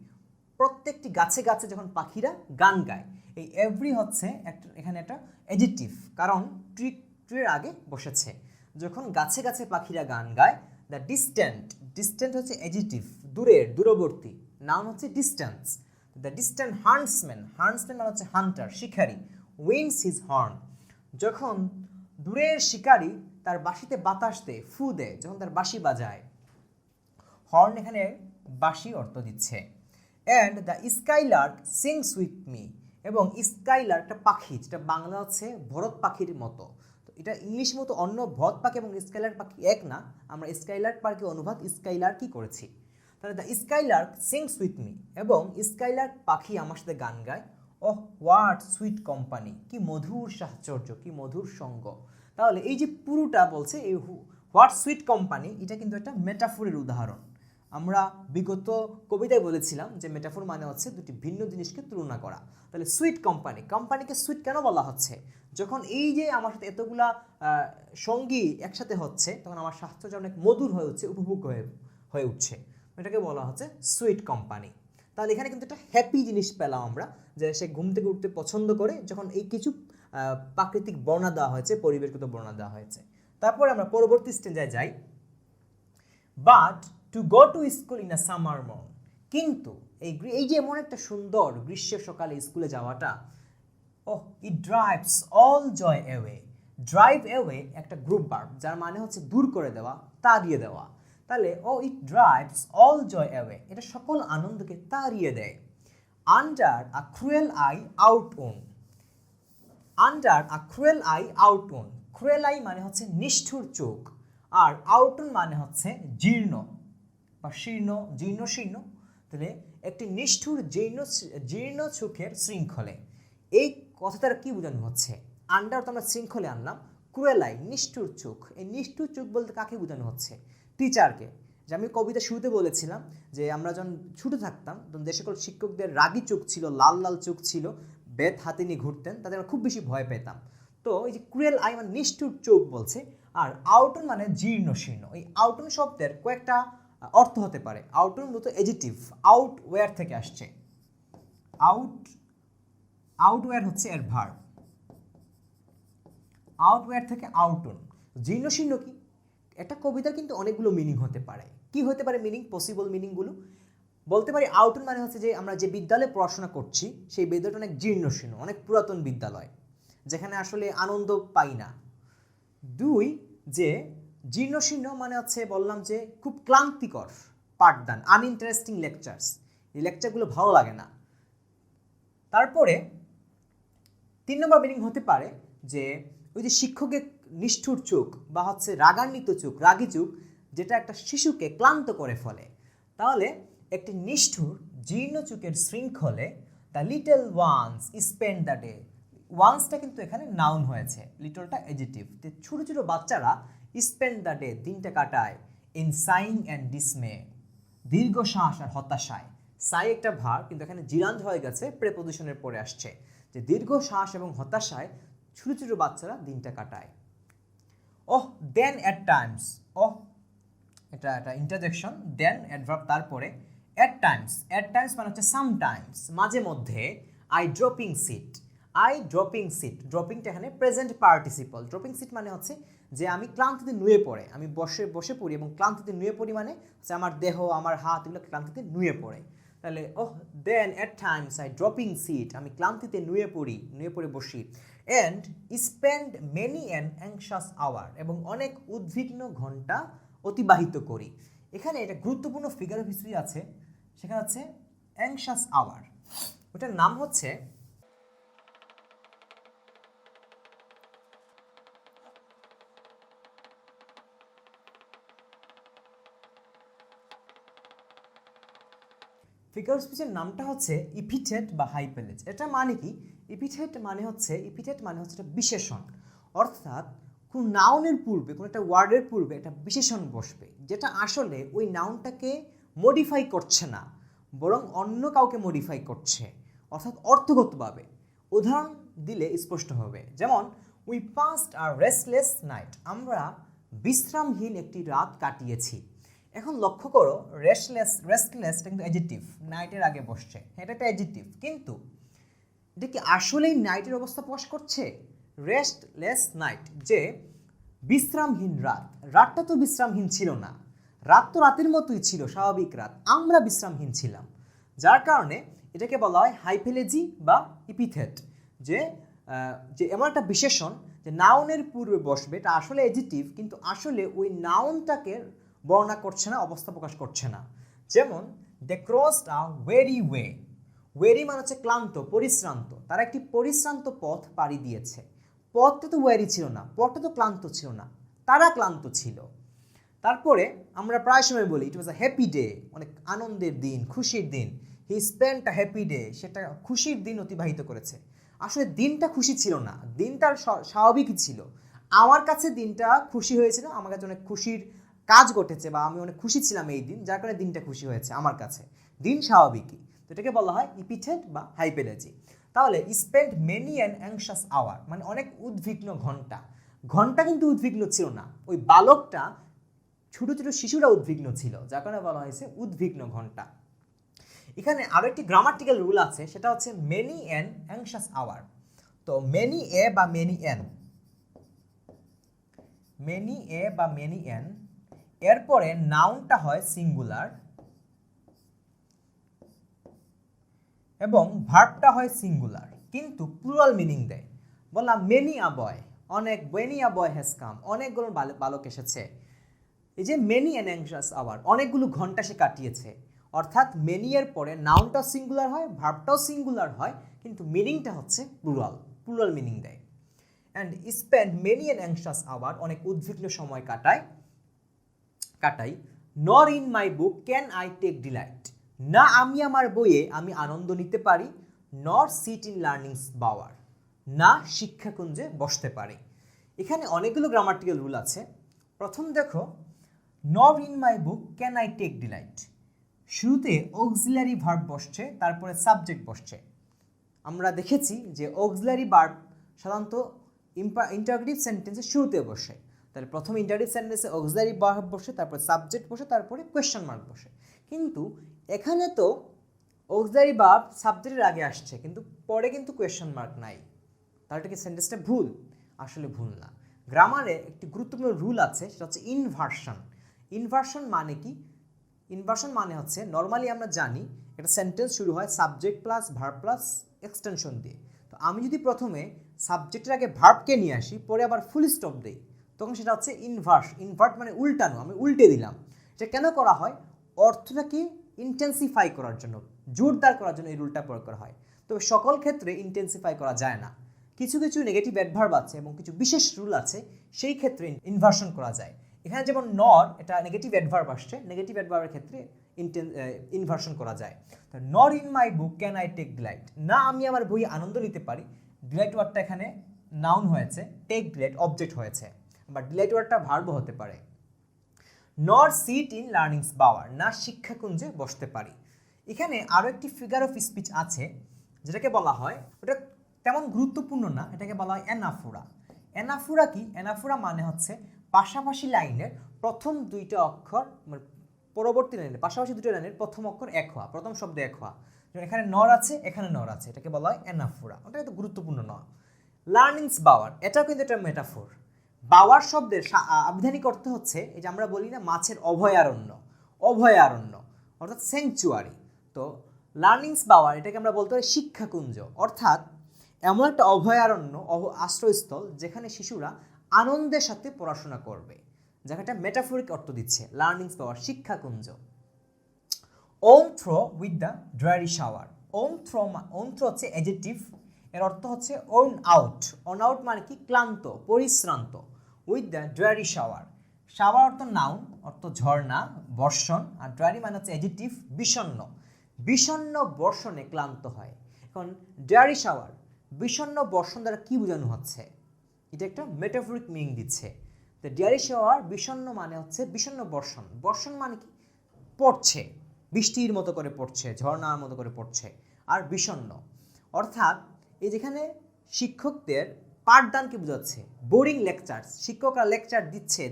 প্রত্যেকটি গাছে গাছে যখন পাখিরা গান গায়। এই এভরি হচ্ছে এখানে একটা অ্যাডজেক্টিভ, কারণ ট্রির আগে বসেছে। যখন গাছে গাছে পাখিরা গান গায়, দ্য ডিস্ট্যান্ট হচ্ছে অ্যাডজেক্টিভ, দূরের, দূরবর্তী, নাউন হচ্ছে ডিস্ট্যান্স। দ্য ডিস্ট্যান্ট হান্টসম্যান মানে হচ্ছে হান্টার, শিকারী, উইন্ডস হিজ হর্ন যখন দূরের শিকারী তার বাঁশিতে বাতাস দেয়, ফু দেয়, যখন তার বাঁশি বাজায়। হর্ন এখানে বাঁশি অর্থ দিচ্ছে। And the Skylark sings with me, এবং স্কাইলার্ক একটা পাখি, যেটা বাংলা হচ্ছে ভরত পাখির মতো, তো এটা ইংলিশ মতো অন্য ভরত পাখি এবং স্কাইলার্ক পাখি এক না, আমরা স্কাইলার্ক পাখির অনুবাদ স্কাইলার্কই করেছি। তাহলে the Skylark sings with me, এবং স্কাইলার্ক পাখি আমার সাথে গান গায়। ওহ হোয়াট সুইট কোম্পানি, কি মধুর সাহচর্য, কি মধুর সঙ্গ। তাহলে এই যে পুরোটা বলছে এই হোয়াট সুইট কোম্পানি, এটা কিন্তু একটা মেটাফোরের উদাহরণ। আমরা বিগত কবিতায় বলেছিলাম যে মেটাফোর মানে হচ্ছে দুটি ভিন্ন জিনিসকে তুলনা করা। তাহলে সুইট কোম্পানিকে সুইট কেন বলা হচ্ছে? যখন এই যে আমার সাথে এতগুলা সঙ্গী একসাথে হচ্ছে, তখন আমার সাহচর্য অনেক মধুর হয়ে উঠছে, উপভোগ হয়ে উঠছে, এটাকে বলা হচ্ছে সুইট কোম্পানি। তাহলে এখানে কিন্তু একটা হ্যাপি জিনিস পেলাম আমরা, যে সে ঘুম থেকে উঠতে পছন্দ করে, যখন এই কিছু প্রাকৃতিক বর্ণনা দেওয়া হয়েছে, পরিবেশগত বর্ণনা দেওয়া হয়েছে। তারপরে আমরা পরবর্তী স্টেঞ্জায় যাই। But to go to school in a summer mourn. কিন্তু এই যে এমন একটা সুন্দর গ্রীষ্মের সকালে স্কুলে যাওয়াটা, ইট ড্রাইভস অল জয় অ্যাওয়ে। ড্রাইভ অ্যাওয়ে একটা গ্রুপ ভার্ব, যার মানে হচ্ছে দূর করে দেওয়া, তাড়িয়ে দেওয়া। তাহলে ইট ড্রাইভস অল জয় অ্যাওয়ে, এটা সকল আনন্দকে তাড়িয়ে দেয়। Under a cruel I out on. Under a cruel I out on, cruel I মানে হচ্ছে নিষ্ঠুর চোখ, আর আউট অন মানে হচ্ছে জীর্ণ বা শীর্ণ, জীর্ণ শীর্ণ। তাহলে একটি নিষ্ঠুর জীর্ণ চোখের শৃঙ্খলে, এই কথাটার কি বোঝানো হচ্ছে? আন্ডার তো আমরা শৃঙ্খলে আনলাম, ক্রুয়েল আই নিষ্ঠুর চোখ, এই নিষ্ঠুর চোখ বলতে কাকে বোঝানো হচ্ছে? টিচারকে। যে আমি কবিতা শুরুতে বলেছিলাম যে আমরা যখন ছোটো থাকতাম তখন যে সকল শিক্ষকদের রাগী চোখ ছিল, লাল লাল চোখ ছিল, বেত হাতে নিয়ে ঘুরতেন, তাদের আমরা খুব বেশি ভয় পেতাম। তো এই যে ক্রুয়েল আই মানে নিষ্ঠুর চোখ বলছে, আর আউটন মানে জীর্ণ শীর্ণ। এই আউটন শব্দের কয়েকটা অর্থ হতে পারে। আউটন মূলত এডিটিভ, আউট ওয়্যার থেকে আসছে। আউটওয়্যার হচ্ছে এর ভার্ব, আউটওয়্যার থেকে আউটন। জীর্ণ শীর্ণ কি? একটা কবিতার কিন্তু অনেকগুলো মিনিং হতে পারে। কি হতে পারে মিনিং, পসিবল মিনিংগুলো? বলতে পারি আউটন মানে হচ্ছে যে আমরা যে বিদ্যালয়ে পড়াশোনা করছি সেই বিদ্যালয়টা অনেক জীর্ণ শীর্ণ, অনেক পুরাতন বিদ্যালয়, যেখানে আসলে আনন্দ পাই না। দুই, যে জীর্ণ শীর্ণ মানে হচ্ছে বললাম যে খুব ক্লান্তিকর পাঠদান, আনইন্টারেস্টিং লেকচার্স, এই লেকচারগুলো ভালো লাগে না। তারপরে 3 নম্বর মিনিং হতে পারে যে ওই যে শিক্ষকের নিষ্ঠুর চোখ বা হচ্ছে রাগান্বিত চোখ, রাগী চোখ, যেটা একটা শিশুকে ক্লান্ত করে ফেলে। তাহলে একটি নিষ্ঠুর জীর্ণ চোখের শৃঙ্খলে the little ones spend the day. ওয়ান্সটা কিন্তু এখানে নাউন হয়েছে, লিটলটা এডজেক্টিভ। ছোটো ছোটো বাচ্চারা স্পেন্ড দ্য ডে, দিনটা কাটায়, ইন সাইং অ্যান্ড ডিসমে, দীর্ঘশ্বাস আর হতাশায়। সাই একটা ভার, কিন্তু এখানে জিরান্ড হয়ে গেছে, প্রেপোজিশনের পরে আসছে, যে দীর্ঘশ্বাস এবং হতাশায় ছোটো ছোটো বাচ্চারা দিনটা কাটায়। দেন অ্যাট টাইমস, এটা ইন্টারজেকশন, দেন অ্যাডভার্ব, তারপরে অ্যাট টাইমস। অ্যাট টাইমস মানে হচ্ছে সামটাইমস, মাঝে মধ্যে। আই ড্রপিং সিট, ড্রপিংটা এখানে প্রেজেন্ট পার্টিসিপল। ড্রপিং সিট মানে হচ্ছে যে আমি ক্লান্তিতে নুয়ে পড়ে, আমি বসে পড়ি, এবং ক্লান্তিতে নুয়ে পড়ি মানে হচ্ছে আমার দেহ, আমার হাত, এগুলো ক্লান্তিতে নুয়ে পড়ে। তাহলে then at times I drooping sit, আমি ক্লান্তিতে নুয়ে পড়ে বসি। And spend many an anxious hour, এবং অনেক উদ্বিগ্ন ঘন্টা অতিবাহিত করি। এখানে একটা গুরুত্বপূর্ণ ফিগার অফ স্পিচ আছে, সেখানে হচ্ছে অ্যাংশাস আওয়ার, ওটার নাম হচ্ছে ফিগার অফ স্পিচের নামটা হচ্ছে ইপিথেট বা হাইপেলেজ। এটা মানে কি? ইপিথেট মানে হচ্ছে একটা বিশেষণ, অর্থাৎ কোন নাউনের পূর্বে, কোন একটা ওয়ার্ডের পূর্বে একটা বিশেষণ বসবে, যেটা আসলে ওই নাউনটাকে মডিফাই করছে না, বরং অন্য কাউকে মডিফাই করছে, অর্থাৎ অর্থগতভাবে। উদাহরণ দিলে স্পষ্ট হবে, যেমন we passed our restless night, আমরা বিশ্রামহীন একটি রাত কাটিয়েছি। এখন লক্ষ্য করো, রেস্টলেসটা কিন্তু অ্যাডজেক্টিভ, নাইটের আগে বসছে, এটা একটা অ্যাডজেক্টিভ, কিন্তু এটা কি আসলেই নাইটের অবস্থা প্রকাশ করছে? রেস্টলেস নাইট, যে বিশ্রামহীন রাত, রাতটা তো বিশ্রামহীন ছিল না, রাত তো রাতের মতোই ছিল, স্বাভাবিক রাত, আমরা বিশ্রামহীন ছিলাম, যার কারণে এটাকে বলা হয় হাইপেলেজি বা ইপিথেট। যে এমন একটা বিশেষণ যে নাউনের পূর্বে বসবে, এটা আসলে অ্যাডজেক্টিভ, কিন্তু আসলে ওই নাউনটাকে বর্ণনা করছে না, অবস্থা প্রকাশ করছে না। যেমন দে ক্রসড আ ওয়েরি ওয়ে, ওয়েরি মানে হচ্ছে ক্লান্ত, পরিশ্রান্ত, তারা একটি পরিশ্রান্ত পথ পাড়ি দিয়েছে। পথটা তো ওয়েরি ছিল না, পথটা তো ক্লান্ত ছিল না, তারা ক্লান্ত ছিল। তারপরে আমরা প্রায় সময় বলি ইট ওয়াজ আ হ্যাপি ডে, অনেক আনন্দের দিন, খুশির দিন। He spent a happy day, সেটা খুশির দিন অতিবাহিত করেছে। আসলে দিনটা খুশি ছিল না, দিনটা স্বাভাবিকই ছিল। আমার কাছে দিনটা খুশি হয়েছিল, আমার কাছে অনেক খুশির কাজ ঘটেছে, বা আমি অনেক খুশি ছিলাম এই দিন, যার কারণে দিনটা খুশি হয়েছে আমার কাছে। দিন স্বাভাবিকই, তো এটাকে বলা হয় ইপিথেট বা হাইপেলেজি। তাহলে spend many an anxious hour মানে অনেক উদ্বিগ্ন ঘন্টা। ঘন্টা কিন্তু উদ্বিগ্ন ছিল না, ওই বালকটা, ছোট ছোট শিশুরা উদ্বিগ্ন ছিল, যার কারণে বলা হয়েছে উদ্বিগ্ন ঘন্টা। এখানে আরো একটি গ্রামাটিক্যাল রুল আছে, সেটা হচ্ছে মেনি অ্যান অ্যাংশাস আওয়ার। তো মেনি এ বা মেনি অ্যান এরপরে নাউনটা হয় সিঙ্গুলার এবং ভার্বটা হয় সিঙ্গুলার, কিন্তু প্লুরাল মিনিং দেয়। বললাম মেনি আ বয়, অনেক, many a boy has come, অনেকগুলো বালক এসেছে। এই যে মেনি অ্যান অ্যাংশাস আওয়ার, অনেকগুলো ঘন্টা সে কাটিয়েছে, অর্থাৎ মেনি এর পরে নাউনটাও সিঙ্গুলার হয়, ভার্বটাও সিঙ্গুলার হয়, কিন্তু মিনিংটা হচ্ছে প্লুরাল, প্লুরাল মিনিং দেয়। And spend many an anxious hour, অনেক উদ্বিগ্ন সময় কাটাই। Nor in my book can I take delight, না আমি আমার বইয়ে আমি আনন্দ নিতে পারি। নর সিট ইন লার্নিংস বাওয়ার, না শিক্ষাকুঞ্জে বসতে পারি। এখানে অনেকগুলো গ্রামাটিক্যাল রুল আছে। প্রথম দেখো, nor in my book can I take delight, শুরুতে অক্সিলারি ভার্ব বসছে, তারপরে সাবজেক্ট বসছে। আমরা দেখেছি যে অক্সিলারি ভার্ব সাধারণত ইন্টারোগেটিভ সেন্টেন্সের শুরুতে বসে। তাহলে প্রথমে ইন্টারোগেটিভ সেন্টেন্সে অক্সিলারি ভার্ব বসে, তারপরে সাবজেক্ট বসে, তারপরে কোয়েশ্চেন মার্ক বসে। কিন্তু এখানে তো অক্সিলারি ভার্ব সাবজেক্টের আগে আসছে, কিন্তু পরে কিন্তু কোয়েশ্চেন মার্ক নাই। তাহলে কি সেন্টেন্সটা ভুল? আসলে ভুল না। গ্রামারে একটি গুরুত্বপূর্ণ রুল আছে, সেটা হচ্ছে ইনভার্সন। ইনভার্সন মানে কি? ইনভার্সন মানে হচ্ছে, নর্মালি আমরা জানি একটা সেন্টেন্স শুরু হয় subject plus verb plus extension দিয়ে। তো আমি যদি প্রথমে সাবজেক্টের আগে ভার্বকে নিয়ে আসি, পরে আবার ফুল স্টপ দিই, তখন সেটা হচ্ছে ইনভার্ট মানে উল্টানো, আমি উল্টে দিলাম। এটা কেন করা হয়? অর্থটাকে ইন্টেন্সিফাই করার জন্য, জোরদার করার জন্য এই রুলটা প্রয়োগ করা হয়। তবে সকল ক্ষেত্রে ইন্টেন্সিফাই করা যায় না। কিছু কিছু নেগেটিভ অ্যাডভার্ব আছে এবং কিছু বিশেষ রুল আছে, সেই ক্ষেত্রে ইনভার্সন করা যায়। এখানে যেমন নর, এটা নেগেটিভ অ্যাডভার্ব আসছে, নেগেটিভ অ্যাডভার্বের ক্ষেত্রে ইনভার্সন করা যায়। Nor in my book can I take delight, না আমি আমার বইয়ে আনন্দ নিতে পারি। ডিলাইট ওয়ার্ডটা এখানে নাউন হয়েছে, টেক ডিলাইট অবজেক্ট হয়েছে, বা ডিলাইট ওয়ার্ডটা ভার্বও হতে পারে। নর সিট ইন লার্নিংস বাওয়ার, না শিক্ষাকুঞ্জে বসতে পারি। এখানে আরও একটি ফিগার অফ স্পিচ আছে, যেটাকে বলা হয়, ওটা তেমন গুরুত্বপূর্ণ না, এটাকে বলা হয় অ্যানাফোরা। অ্যানাফোরা কি? অ্যানাফোরা মানে হচ্ছে পাশাপাশি লাইনের প্রথম দুইটা অক্ষর, মানে পরবর্তী লাইনের পাশাপাশি দুটো লাইনের প্রথম অক্ষর এক হওয়া, প্রথম শব্দ এক হওয়া। এখানে নর আছে, এখানে নর আছে, এটাকে বলা হয় অ্যানাফোরা। ওটা এত গুরুত্বপূর্ণ নয়। লার্নিংস বাওয়ার, এটাও কিন্তু একটা মেটাফোর। বাওয়ার শব্দের আবিধানিক অর্থ হচ্ছে, এই যে আমরা বলি না মাছের অভয়ারণ্য, অভয়ারণ্য অর্থাৎ স্যাংচুয়ারি। তো লার্নিংস বাওয়ার, এটাকে আমরা বলতে পারি শিক্ষাকুঞ্জ, অর্থাৎ এমন একটা অভয়ারণ্য, আশ্রয়স্থল, যেখানে শিশুরা আনন্দের সাথে পড়াশোনা করবে, যাকে একটা মেটাফরিক অর্থ দিচ্ছে লার্নিংস বাওয়ার, শিক্ষাকুঞ্জ। Worn through with the dreary shower, worn through হচ্ছে অ্যাডজেক্টিভ, এর অর্থ হচ্ছে ওন আউট। ওন আউট মানে কি? ক্লান্ত, পরিশ্রান্ত। With the dreary shower, shower অর্থ নাউন, অর্থ ঝর্ণা, বর্ষণ, আর ড্রায়ারি মানে হচ্ছে অ্যাডজেক্টিভ, বিষণ্ণ। বিষণ্ণ বর্ষণে ক্লান্ত হয়। এখন ড্রায়ারি শাওয়ার, বিষণ্ণ বর্ষণ দ্বারা কি বোঝানো হচ্ছে? এটা একটা মেটাফরিক মিনিং দিচ্ছে। তো ড্রায়ারি শাওয়ার, বিষণ্ণ মানে হচ্ছে বিষণ্ণ বর্ষণ। বর্ষণ মানে কি? পড়ছে, বৃষ্টির মতো করে পড়ছে, ঝর্ণার মতো করে পড়ছে। আর বিষণ্ণ অর্থাৎ এই যেখানে শিক্ষকদের পাঠদানকে বোঝাচ্ছে, বোরিং লেকচার, শিক্ষকরা লেকচার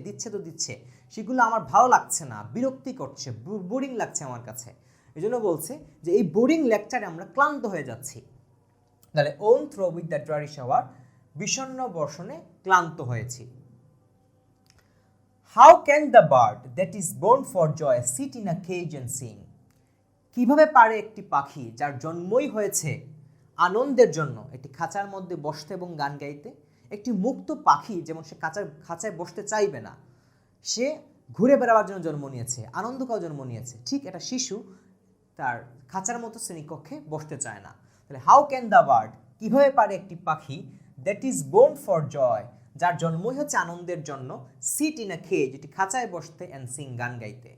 দিচ্ছে তো দিচ্ছে, সেগুলো আমার ভালো লাগছে না, বিরক্তি করছে, বোরিং লাগছে আমার কাছে। এই জন্য বলছে যে এই বোরিং লেকচারে আমরা ক্লান্ত হয়ে যাচ্ছি। তাহলে worn through with the dreary shower, বিষণ্ণ বর্ষণে ক্লান্ত হয়েছি। How can the bird that is born for joy sit in a cage and sing, কিভাবে পারে একটি পাখি যার জন্মই হয়েছে আনন্দের জন্য একটি খাঁচার মধ্যে বসতে এবং গান গাইতে? একটি মুক্ত পাখি যেমন সে খাঁচায় বসতে চাইবে না, সে ঘুরে বেড়াবার জন্য জন্ম নিয়েছে, আনন্দ করার জন্ম নিয়েছে, ঠিক একটা শিশু তার খাঁচার মতো শ্রেণীকক্ষে বসতে চায় না। তাহলে হাউ ক্যান দ্য বার্ড, কিভাবে পারে একটি পাখি, দ্যাট ইজ বোর্ন ফর জয়, যার জন্মই হচ্ছে আনন্দের জন্য, সিট ইন আ কেজ, একটি খাঁচায় বসতে, অ্যান্ড সিং, গান গাইতে।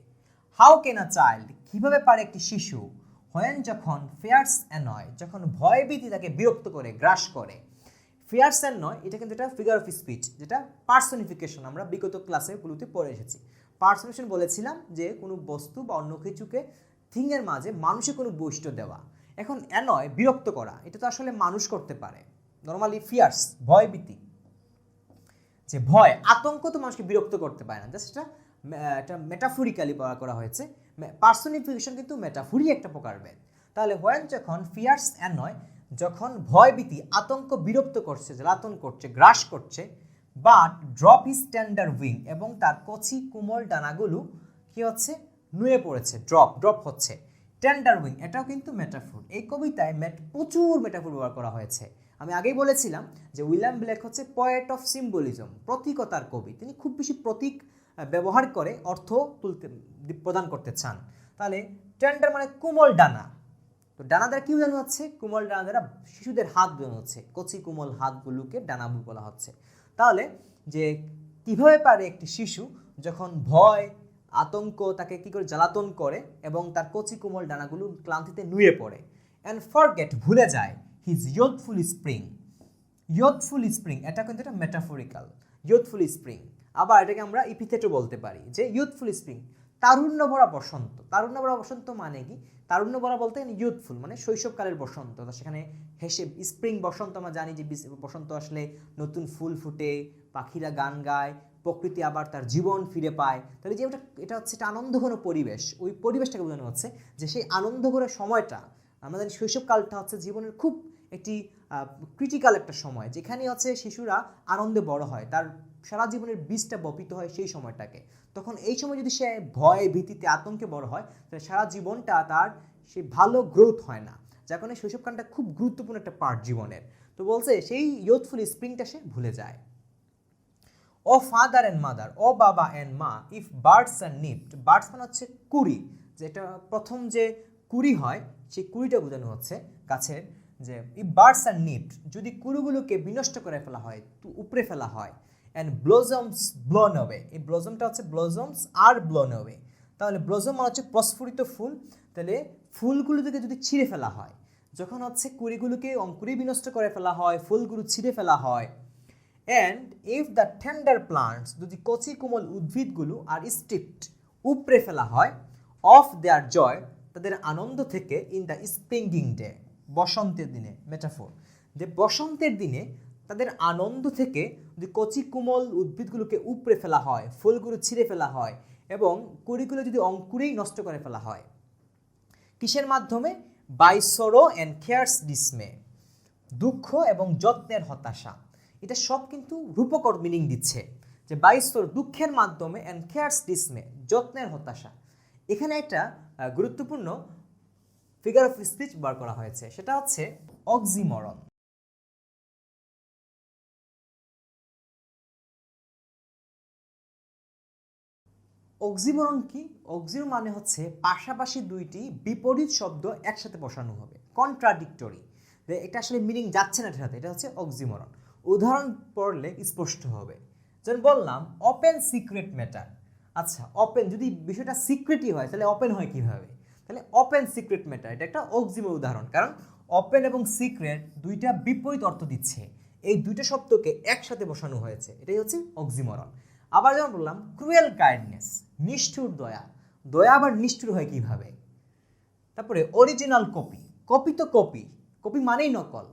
হাউ ক্যান আ চাইল্ড, কিভাবে পারে একটি শিশু, হোয়েন যখন, ফেয়ার্স অ্যানয়, যখন ভয়ভীতি তাকে বিরক্ত করে, গ্রাস করে। ফেয়ার্স অ্যানয়, এটা কিন্তু একটা ফিগার অফ স্পিচ, যেটা পার্সনিফিকেশন, আমরা বিগত ক্লাসেগুলোতে পড়ে এসেছি। পার্সনিফিকেশন বলেছিলাম যে কোনো বস্তু বা অন্য কিছুকে, থিংয়ের মাঝে মানুষের কোনো বৈশিষ্ট্য দেওয়া। এখন অ্যানয়, বিরক্ত করা, এটা তো আসলে মানুষ করতে পারে নর্মালি। ফিয়ার্স, ভয়ভীতি, যে ভয়, আতঙ্ক তো মানুষকে বিরক্ত করতে পারে না, জাস্ট এটা মেটাফরিক্যালি ব্যবহার করা হয়েছে। পার্সনিফিকেশন কিন্তু মেটাফরি একটা প্রকারভেদ। তাহলে হোয়েন যখন, ফিয়ার্স অ্যানয়, যখন ভয়ভীতি, আতঙ্ক বিরক্ত করছে, জ্বালাতন করছে, গ্রাস করছে, but drop his tender wing, এবং তার কচি কোমল ডানাগুলো কি হচ্ছে, নুয়ে পড়েছে, ড্রপ হচ্ছে। টেন্ডার উইং এটাও কিন্তু মেটাফোর। এই কবিতায় প্রচুর মেটাফোর ব্যবহার করা হয়েছে। আমি আগেই বলেছিলাম যে উইলিয়াম ব্লেক হচ্ছে পয়েট অফ সিম্বলিজম, প্রতীকতার কবি। তিনি খুব বেশি প্রতীক ব্যবহার করে অর্থ প্রদান করতে চান। তাহলে টেন্ডার মানে কোমল ডানা, তো ডানা দ্বারা কি বোঝানো হচ্ছে, কোমল ডানা দ্বারা শিশুদের হাত বোঝানো হচ্ছে, কচি কোমল হাতগুলোকে ডানা বলা হচ্ছে। তাহলে যে কিভাবে পারে একটি শিশু যখন ভয় আতঙ্ক তাকে কি করে জ্বালাতন করে এবং তার কচি কোমল ডানাগুলো ক্লান্তিতে নুয়ে পড়ে, অ্যান্ড ফরগেট ভুলে যায় হিজ ইয়ুথফুল স্প্রিং। ইয়ুথফুল স্প্রিং এটা কিন্তু একটা মেটাফরিক্যাল, ইয়ুথফুল স্প্রিং। আবার এটাকে আমরা ইপিথেটও বলতে পারি যে ইয়ুথফুল স্প্রিং, তারুণ্য ভরা বসন্ত। তারুণ্য ভরা বসন্ত মানে কি, তারুণ্য ভরা বলতে ইয়ুথফুল মানে শৈশবকালের বসন্ত। সেখানে হেসে স্প্রিং বসন্ত, আমরা জানি যে বসন্ত আসলে নতুন ফুল ফুটে, পাখিরা গান গায়, প্রকৃতি আবার তার জীবন ফিরে পায়। তাহলে যে এটা হচ্ছে একটা আনন্দঘন পরিবেশ, ওই পরিবেশটাকে বোঝানো হচ্ছে যে সেই আনন্দঘন সময়টা, আমাদের শৈশবকালটা হচ্ছে জীবনের খুব একটি ক্রিটিক্যাল একটা সময়, যেখানে হচ্ছে শিশুরা আনন্দে বড় হয়, তার সারা জীবনের বীজটা বপিত হয় সেই সময়টাকে। তখন এই সময় যদি সে ভয়ে ভীতিতে আতঙ্কে বড় হয়, তাহলে সারা জীবনটা তার সে ভালো গ্রোথ হয় না, যার কারণে শৈশবকালটা খুব গুরুত্বপূর্ণ একটা পার্ট জীবনের। তো বলছে সেই ইয়ুথফুল স্প্রিংটা সে ভুলে যায়। ও ফাদার অ্যান্ড মাদার, ও বাবা অ্যান্ড মা, ইফ বার্ডস আর নিপড, বার্ডস মানে হচ্ছে কুড়ি, যেটা প্রথম যে কুড়ি হয় সেই কুড়িটা বোঝানো হচ্ছে গাছের, যে ইফ বার্ডস আর নিপড, যদি কুড়িগুলোকে বিনষ্ট করে ফেলা হয়, উপড়ে ফেলা হয়, অ্যান্ড ব্লজমস ব্লোন অ্যাওয়ে, এই ব্লজমটা হচ্ছে ব্লজমস আর ব্লোন অ্যাওয়ে। তাহলে ব্লজম মানে হচ্ছে প্রস্ফুটিত ফুল, তাহলে ফুলগুলো থেকে যদি ছিঁড়ে ফেলা হয়, যখন হচ্ছে কুড়িগুলোকে অঙ্কুরে বিনষ্ট করে ফেলা হয়, ফুলগুলো ছিঁড়ে ফেলা হয়, and if the tender plants, যদি কচি কোমল উদ্ভিদগুলো আর স্ট্রিপ্ট উপড়ে ফেলা হয়, অফ দেয়ার জয়, তাদের আনন্দ থেকে, ইন দ্য স্প্রিঙ্গিং ডে, বসন্তের দিনে, মেটাফোর, যে বসন্তের দিনে তাদের আনন্দ থেকে যদি কচি কোমল উদ্ভিদগুলোকে উপড়ে ফেলা হয়, ফুলগুলো ছিঁড়ে ফেলা হয় এবং কুড়িগুলো যদি অঙ্কুরেই নষ্ট করে ফেলা হয়, কিসের মাধ্যমে, বাই সরো অ্যান্ড কেয়ারস ডিসমে, দুঃখ এবং যত্নের হতাশা। এটা সব কিন্তু রূপকর মিনিং দিচ্ছে, যে বাইস্তর দুঃখের মাধ্যমে, অ্যান্ড কেয়ারস ডিসমে, যত্নের হতাশা। এখানে একটা গুরুত্বপূর্ণ ফিগার অফ স্পিচ বার করা হয়েছে, সেটা হচ্ছে অক্সিমরন। অক্সিমরন কি, অক্সিমরন মানে হচ্ছে পাশাপাশি দুইটি বিপরীত শব্দ একসাথে বসানো হবে, কন্ট্রাডিক্টরি। এটা আসলে মিনিং যাচ্ছে না এটার সাথে, এটা হচ্ছে অক্সিমরন। উদাহরণ পড়লে স্পষ্ট হবে। যেমন বললাম ওপেন সিক্রেট ম্যাটার। আচ্ছা, ওপেন যদি বিষয়টা সিক্রেটই হয় তাহলে ওপেন হয় কিভাবে, তাহলে ওপেন সিক্রেট ম্যাটার এটা একটা অক্সিমরন উদাহরণ, কারণ ওপেন এবং সিক্রেট দুইটা বিপরীত অর্থ দিচ্ছে, এই দুইটা শব্দকে একসাথে বসানো হয়েছে, এটাই হচ্ছে অক্সিমরন। আবার যেমন বললাম ক্রুয়েল কাইন্ডনেস, নিষ্ঠুর দয়া। দয়া আবার নিষ্ঠুর হয় কিভাবে। তারপরে অরিজিনাল কপি, কপি তো কপি, কপি মানেই নকল,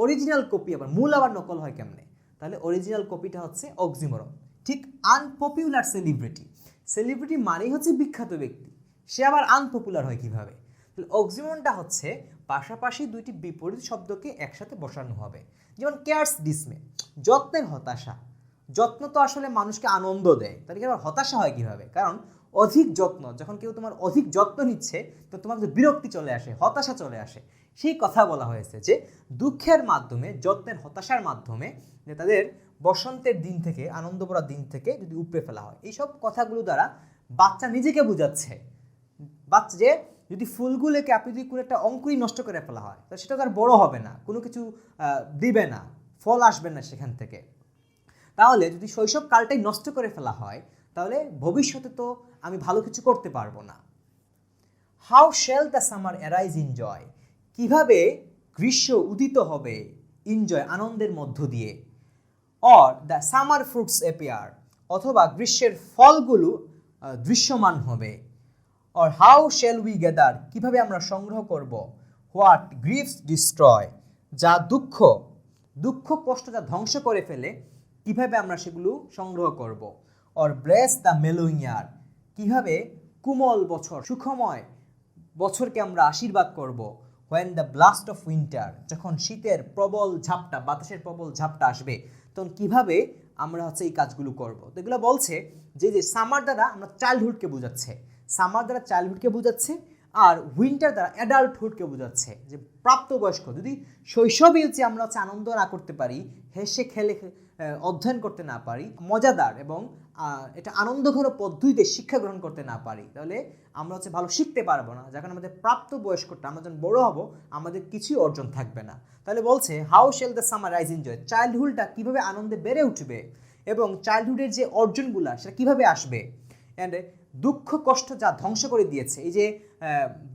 অরিজিনাল কপি আবার মূল আবার নকল হয় কেমনে, তাহলে অরিজিনাল কপিটা হচ্ছে অক্সিমরন। ঠিক আনপপুলার সেলিব্রিটি, সেলিব্রিটি মানেই হচ্ছে বিখ্যাত ব্যক্তি, সে আবার আনপপুলার হয় কিভাবে, তাহলে অক্সিমরনটা হচ্ছে পাশাপাশি দুইটি বিপরীত শব্দকে একসাথে বসানো হবে। যেমন কেয়ারস ডিসমে, যত্নের হতাশা। যত্ন তো আসলে মানুষকে আনন্দ দেয়, তাহলে কি আবার হতাশা হয় কিভাবে, কারণ অধিক যত্ন, যখন কেউ তোমার অধিক যত্ন নিচ্ছে তো তোমার বিরক্তি চলে আসে, হতাশা চলে আসে। সেই কথা বলা হয়েছে যে দুঃখের মাধ্যমে, যত্নের হতাশার মাধ্যমে, যে তাদের বসন্তের দিন থেকে, আনন্দ ভরা দিন থেকে যদি উপড়ে ফেলা হয়। এইসব কথাগুলো দ্বারা বাচ্চা নিজেকে বোঝাচ্ছে, বাচ্চা যে যদি ফুলগুলোকে আপনি যদি কোনো একটা অঙ্কুরই নষ্ট করে ফেলা হয় তাহলে সেটা তার বড় হবে না, কোনো কিছু দিবে না, ফল আসবে না সেখান থেকে। তাহলে যদি শৈশবকালটাই নষ্ট করে ফেলা হয় তাহলে ভবিষ্যতে তো আমি ভালো কিছু করতে পারবো না। How shall the summer arise in joy, কীভাবে গ্রীষ্ম উদিত হবে, ইনজয় আনন্দের মধ্য দিয়ে, or the summer fruits appear, অথবা গ্রীষ্মের ফলগুলো দৃশ্যমান হবে, or how shall we gather, কীভাবে আমরা সংগ্রহ করব, হোয়াট গ্রিভস ডিস্ট্রয়, যা দুঃখ, দুঃখ কষ্ট যা ধ্বংস করে ফেলে, কিভাবে আমরা সেগুলো সংগ্রহ করব, অর ব্লেস দ্য মেলোইং ইয়ার, কীভাবে কোমল বছর, সুখময় বছরকে আমরা আশীর্বাদ করব, when the blast of winter, যখন শীতের প্রবল ঝাপটা, বাতাসের প্রবল ঝাপটা আসবে, তখন কিভাবে আমরা হচ্ছে এই কাজগুলো করব। তো এগুলো বলছে যে সামার দ্বারা আমরা চাইল্ডহুডকে বোঝাচ্ছে, সামার দ্বারা চাইল্ডহুডকে বোঝাচ্ছে, আর উইন্টার দ্বারা অ্যাডাল্টহুডকে বোঝাচ্ছে, যে প্রাপ্তবয়স্ক। যদি শৈশবে হচ্ছে আমরা হচ্ছে আনন্দ না করতে পারি, হেসে খেলে অধ্যয়ন করতে না পারি, মজাদার এবং এটা আনন্দঘন পদ্ধতিতে শিক্ষা গ্রহণ করতে না পারি, তাহলে আমরা হচ্ছে ভালো শিখতে পারবো না। যখন আমাদের প্রাপ্তবয়স্কটা আমরা যখন বড় হব, আমাদের কিছুই অর্জন থাকবে না। তাহলে বলছে how shall the summer rise enjoy, চাইল্ডহুডটা কীভাবে আনন্দে বেড়ে উঠবে এবং চাইল্ডহুডের যে অর্জনগুলা সেটা কীভাবে আসবে, অ্যান্ড দুঃখ কষ্ট যা ধ্বংস করে দিয়েছে, এই যে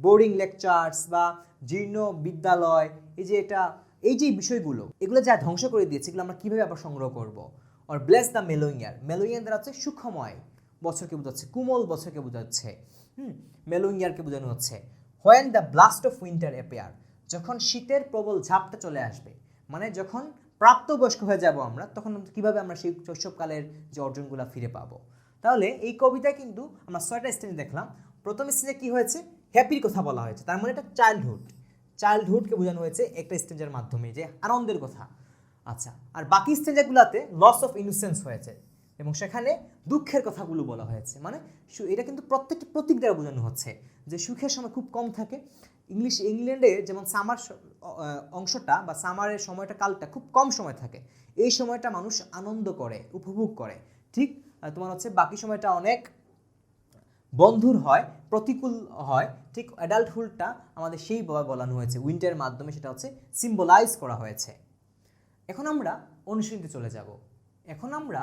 বোরিং লেকচার্স বা জীর্ণ বিদ্যালয়, এই যে বিষয়গুলো, এগুলো যা ধ্বংস করে দিয়েছে, এগুলো আমরা কীভাবে আবার সংগ্রহ করব। আর ব্লেস দ্য মেলোইং ইয়ার, মেলোইং ইয়ার দ্বারা হচ্ছে সুখময় বছরকে বোঝাচ্ছে, কোমল বছরকে বোঝাচ্ছে। মেলোইং ইয়ারকে বোঝানো হচ্ছে। When the blast of winter appear, যখন শীতের প্রবল ঝাপটা চলে আসবে, মানে যখন প্রাপ্তবয়স্ক হয়ে যাব আমরা, তখন কীভাবে আমরা সেই শৈশবকালের যে অর্জনগুলো ফিরে পাবো। তাহলে এই কবিতায় কিন্তু আমরা 6টা স্টেজ দেখলাম। প্রথম স্টেজে কি হয়েছে, হ্যাপির কথা বলা হয়েছে, তার মানে এটা চাইল্ডহুডকে বোঝানো হয়েছে একটা স্টেজের মাধ্যমে, যে আনন্দের কথা। আচ্ছা, আর বাকি স্টেজগুলোতে লস অফ ইনোসেন্স হয়েছে এবং সেখানে দুঃখের কথাগুলো বলা হয়েছে। মানে এটা কিন্তু প্রত্যেকটা প্রতীক দ্বারা বোঝানো হচ্ছে যে সুখের সময় খুব কম থাকে। ইংল্যান্ডে যেমন সামার অংশটা বা সামারের সময়টা কালটা খুব কম সময় থাকে, এই সময়টা মানুষ আনন্দ করে, উপভোগ করে। ঠিক তোমার হচ্ছে বাকি সময়টা অনেক বন্ধুর হয়, প্রতিকূল হয়। ঠিক অ্যাডাল্টহুডটা আমাদের সেইভাবে বলানো হয়েছে, উইন্টারের মাধ্যমে সেটা হচ্ছে সিম্বলাইজ করা হয়েছে। এখন আমরা অনুশীলনীতে চলে যাব। এখন আমরা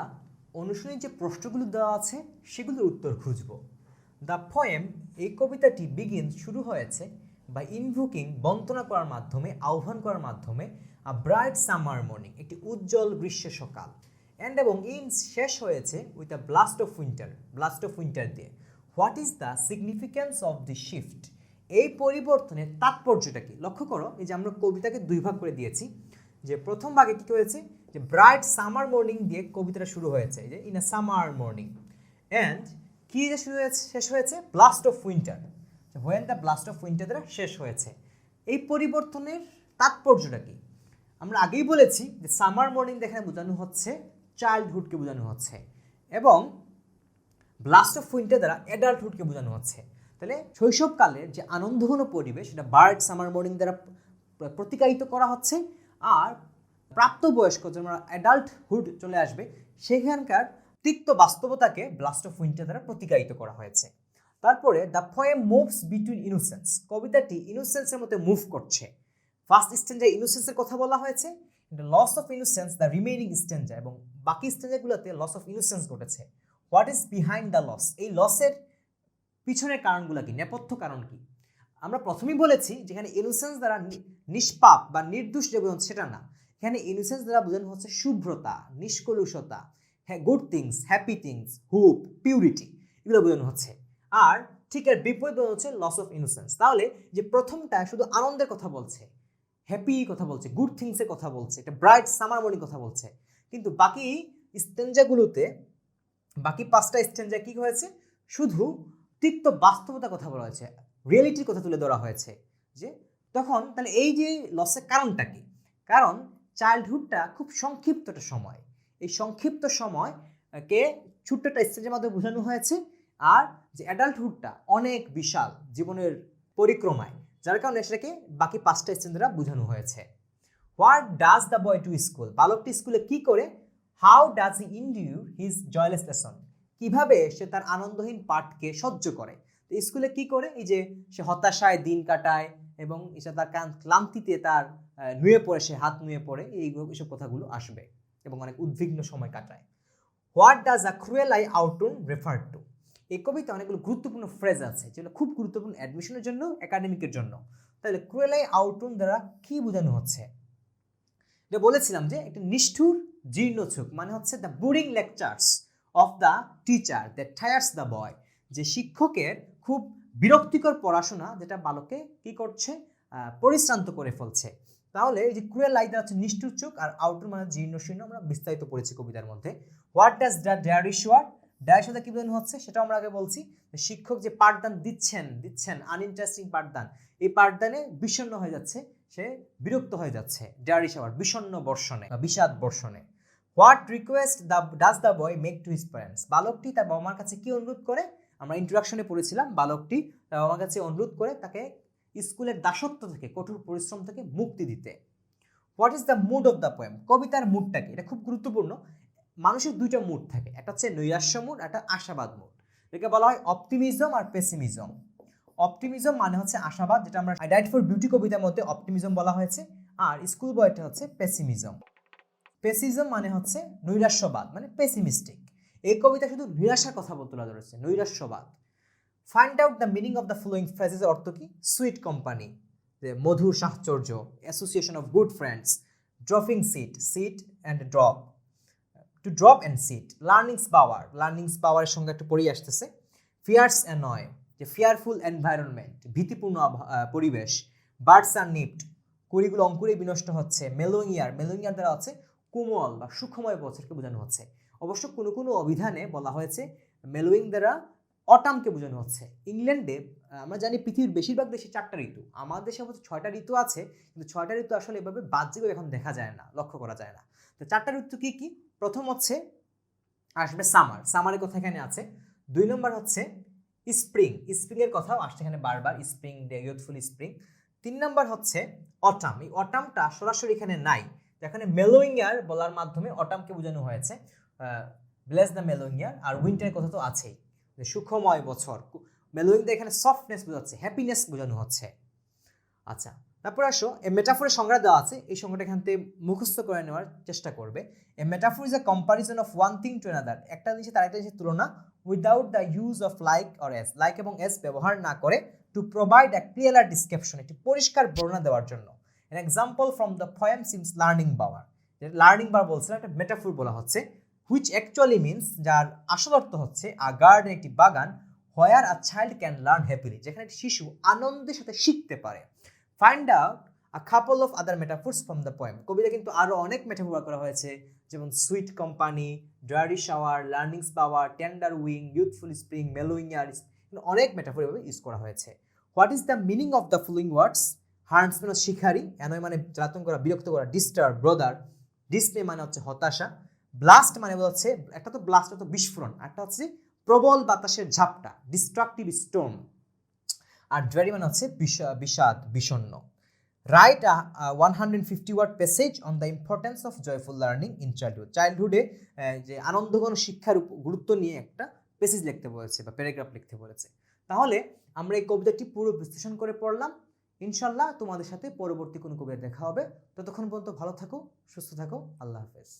অনুশীলনীর যে প্রশ্নগুলো দেওয়া আছে সেগুলোর উত্তর খুঁজব। দ্য পোয়েম, এই কবিতাটি বিগিন, শুরু হয়েছে বাই ইনভোকিং, বন্তনা করার মাধ্যমে, আহ্বান করার মাধ্যমে, আ ব্রাইট সামার মর্নিং, একটি উজ্জ্বল গ্রীষ্মের সকাল, অ্যান্ড এবং ইন, শেষ হয়েছে with a blast of winter দিয়ে। What is the significance of the shift, এই পরিবর্তনের তাৎপর্যটা কি? লক্ষ্য করো, এই যে আমরা কবিতাকে দুই ভাগ করে দিয়েছি, যে প্রথম ভাগে কি হয়েছে, যে ব্রাইট সামার মর্নিং দিয়ে কবিতাটা শুরু হয়েছে, এই যে in a summer morning, and কি যে শেষ হয়েছে, blast of winter, when the blast of winter দ্বারা শেষ হয়েছে। এই পরিবর্তনের তাৎপর্যটা কি? আমরা আগেই বলেছি যে সামার মর্নিং এখানে বোঝানো হচ্ছে চাইল্ডহুডকে বোঝানো হচ্ছে, এবং ব্লাস্ট অফ উইন্টার দ্বারা অ্যাডাল্টহুডকে বোঝানো হচ্ছে। তাহলে শৈশবকালের যে আনন্দঘন পরিবেশ, সেটা ব্রাইট সামার মর্নিং দ্বারা প্রতিকায়িত করা হচ্ছে, আর প্রাপ্তবয়স্ক যেমন অ্যাডাল্টহুড চলে আসবে, সেখানকার তিক্ত বাস্তবতাকে ব্লাস্ট অফ উইন্টার দ্বারা প্রতিকায়িত করা হয়েছে। তারপরে the poem moves between innocence, কবিতাটি ইনোসেন্সের মধ্যে মুভ করছে। ফার্স্ট স্টেঞ্জায় ইনোসেন্সের কথা বলা হয়েছে, loss of innocence the remaining stanza, এবং বাকি স্টেঞ্জাগুলোতে লস অফ ইনোসেন্স ঘটেছে। What is behind the loss, এই লসের পিছনের কারণগুলো কি, নেপথ্য কারণ কি? আমরা প্রথমেই বলেছি যেখানে ইনোসেন্স দ্বারা নিষ্পাপ বা নির্দোষ যে বোঝানো সেটা না, এখানে ইনোসেন্স দ্বারা বোঝানো হচ্ছে শুভ্রতা, নিষ্কলুষতা, good things, happy things, hope, purity, এগুলো বোঝানো হচ্ছে। আর ঠিক এর বিপরীত বোঝানো হচ্ছে লস অফ ইনোসেন্স। তাহলে যে প্রথমটা শুধু আনন্দের কথা বলছে, হ্যাপি কথা বলছে, গুড থিংসের কথা বলছে, এটা ব্রাইট সামার মর্নিং কথা বলছে, কিন্তু বাকি স্টেঞ্জাগুলোতে, বাকি 5টা স্টেঞ্জা কি হয়েছে, শুধু তিক্ত বাস্তবতার কথা বলা হয়েছে, রিয়েলিটির কথা তুলে ধরা হয়েছে। যে তখন তাহলে এই যে লসের কারণটা কি? কারণ চাইল্ডহুডটা খুব সংক্ষিপ্ত একটা সময়, এই সংক্ষিপ্ত সময়কে ছোট্ট একটা স্টেজের মাধ্যমে বোঝানো হয়েছে, আর যে অ্যাডাল্টহুডটা অনেক বিশাল জীবনের পরিক্রমায়, যার কারণে সেটাকে বাকি 5টা স্টেজ দ্বারা বোঝানো হয়েছে। What does the boy to school, বালকটি স্কুলে কি করে? How does he endure his joyless lesson, কিভাবে সে তার আনন্দহীন পাঠকে সহ্য করে। তো স্কুলে কি করে? এই যে সে হতাশায় দিন কাটায় এবং এসে তার ক্লান্তিতে তার নুয়ে পড়ে, সে হাত নুয়ে পড়ে, এইসব কথাগুলো আসবে এবং অনেক উদ্বিগ্ন সময় কাটায়। What does a cruel eye outworn refer to, এই কবিতা অনেকগুলো গুরুত্বপূর্ণ ফ্রেজ আছে যেগুলো খুব গুরুত্বপূর্ণ অ্যাডমিশনের জন্য, একাডেমিকের জন্য। তাহলে ক্রুয়েল আই আউটুন দ্বারা কি বোঝানো হচ্ছে? এটা বলেছিলাম যে একটা নিষ্ঠুর জীর্ণ চোখ, মানে হচ্ছে the boring lectures of the teacher that tyres the boy, যে শিক্ষকের খুব বিরক্তিকর পড়াশোনা যেটা বালককে কি করছে, পরিশ্রান্ত করে ফেলছে। তাহলে এই যে ক্রুয়েল আই দ্বারা হচ্ছে নিষ্ঠুর চোখ, আর আউটুন মানে জীর্ণ শীর্ণ, আমরা বিস্তারিত পড়েছি কবিতার মধ্যে। হোয়াট ডাজ দ্য ডেয়ারিশ ওয়ার্ড, ডেয়ারিশ ওয়ার্ড কি বোঝানো হচ্ছে সেটাও আমরা আগে বলছি। শিক্ষক যে পাঠদান দিচ্ছেন আনইন্টারেস্টিং পাঠদান, এই পাঠদানে বিষণ্ণ হয়ে যাচ্ছে, সে বিরক্ত হয়ে যাচ্ছে, ডেয়ারিশ ওয়ার্ড, বিষণ্ণ বর্ষণে বা বিষাদ বর্ষণে। What request does the boy make to his parents, বালকটি তার বাবা মার কাছে কি অনুরোধ করে? আমরা ইন্ট্রোডাকশনে পড়েছিলাম বালকটি তার বাবা মার কাছে অনুরোধ করে তাকে স্কুলের দাসত্ব থেকে, কঠোর পরিশ্রম থেকে মুক্তি দিতে। What is the mood of the poem, কবিতার মুডটা কি? এটা খুব গুরুত্বপূর্ণ। মানুষের দুইটা মুড থাকে, একটা হচ্ছে নৈরাশ্য মুড, একটা আশাবাদ মুড। এটাকে বলা হয় অপটিমিজম আর পেসিমিজম। অপটিমিজম মানে হচ্ছে আশাবাদ, যেটা আমরা আই ডাইড ফর বিউটি কবিতার মধ্যে অপটিমিজম বলা হয়েছে, আর স্কুল বয়টা হচ্ছে পেসিমিজম। পেসিজম মানে হচ্ছে নৈরাশ্যবাদ, মানে পেসিমিস্টিক। এই কবিতা শুধু নিরাশার কথা বলতে তুলে ধরেছে, নৈরাশ্যবাদ। Find out the meaning of the following ফ্রেজেসের অর্থ কি? সুইট কোম্পানি, মধুর সাহচর্য, association of good friends, dropping sit, sit and drop, to drop and sit, learning's power, learning's পাওয়ারের সঙ্গে একটু পড়েই আসতেছে। ফিয়ার্স অ্যানয়, যে ফিয়ারফুল এনভায়রনমেন্ট, ভীতিপূর্ণ পরিবেশ। বার্ডস আর নিপড, কুড়িগুলো অঙ্কুরে বিনষ্ট হচ্ছে। মেলোইং ইয়ার, মেলোইং ইয়ার দ্বারা হচ্ছে কোমল বা সুখময় বছরকে বোঝানো হচ্ছে। অবশ্য কোনো কোনো অভিধানে বলা হয়েছে মেলোইং দ্বারা অটামকে বোঝানো হচ্ছে। ইংল্যান্ডে আমরা জানি পৃথিবীর বেশিরভাগ দেশে 4টা ঋতু, আমাদের দেশে অবশ্য 6টা ঋতু আছে, কিন্তু 6টা ঋতু আসলে এভাবে বাহ্যিকভাবে এখন দেখা যায় না, লক্ষ্য করা যায় না। তো 4টা ঋতু কি কি? প্রথম হচ্ছে আসবে সামার, সামারের কথা এখানে আছে। 2 নম্বর হচ্ছে স্প্রিং, স্প্রিংয়ের কথাও আসছে এখানে বারবার, স্প্রিং ডে, ইউথফুল স্প্রিং। 3 নম্বর হচ্ছে অটাম, এই অটামটা সরাসরি এখানে নাই, এখানে মেলোইং ইয়ার বলার মাধ্যমে অটামকে বোঝানো হয়েছে, ব্লেস দ্য মেলোইং ইয়ার। আর উইন্টারের কথা তো আছেই, যে সুখময় বছর। মেলোইং দ্য এখানে সফটনেস বোঝাচ্ছে, হ্যাপিনেস বোঝানো হচ্ছে। আচ্ছা, তারপর আসো এ মেটাফোরের সংজ্ঞা দেওয়া আছে, এই সংজ্ঞাটা এখান থেকে মুখস্থ করে নেওয়ার চেষ্টা করবে। A metaphor is a comparison of one thing to another, একটা জিনিসে তার একটা জিনিসের তুলনা, without the use of like or as, like এবং এস ব্যবহার না করে, to provide a clear description, একটি পরিষ্কার বর্ণনা দেওয়ার জন্য। An example from the poem seems learning power, learning power বলছে একটা মেটাফোর বলা হচ্ছে, হুইচ অ্যাকচুয়ালি মিনস, যার আসল অর্থ হচ্ছে আ গার্ডেন, একটি বাগান, where a child can learn happily, যেখানে একটি শিশু আনন্দের সাথে শিখতে পারে। Find out a couple of other metaphors from the poem, কবিতা কিন্তু আরও অনেক মেটাফোর করা হয়েছে, যেমন sweet company, dreary shower, learning's power, tender wing, youthful spring, mellowing year, অনেক মেটাফোর এভাবে ইউজ করা হয়েছে। What is the meaning of the following words? হার্নস মানে শিকারি, অ্যানয় মানে জ্বালাতন করা, বিরক্ত করা, ডিস্টার্ব, ব্রদার, ডিসপ্লে মানে হচ্ছে হতাশা, ব্লাস্ট মানে হচ্ছে, একটা তো ব্লাস্ট তো বিস্ফোরণ, একটা হচ্ছে প্রবল বাতাসের ঝাপটা, ডিস্ট্রাকটিভ স্টোর্ম, আর ড্রেরি মানে হচ্ছে বিষাদ, বিষণ্ণ। Write 150 word passage on the importance of joyful learning in childhood, চাইল্ডহুডে যে আনন্দঘন শিক্ষার গুরুত্ব নিয়ে একটা প্যাসেজ লিখতে বলেছে বা প্যারাগ্রাফ লিখতে বলেছে। তাহলে আমরা এই কবিতাটি পুরো বিশ্লেষণ করে পড়লাম। ইনশাল্লাহ তোমাদের সাথে পরবর্তী কোনো কবিতা দেখা হবে। ততক্ষণ পর্যন্ত ভালো থাকো, সুস্থ থাকো, আল্লাহ হাফেজ।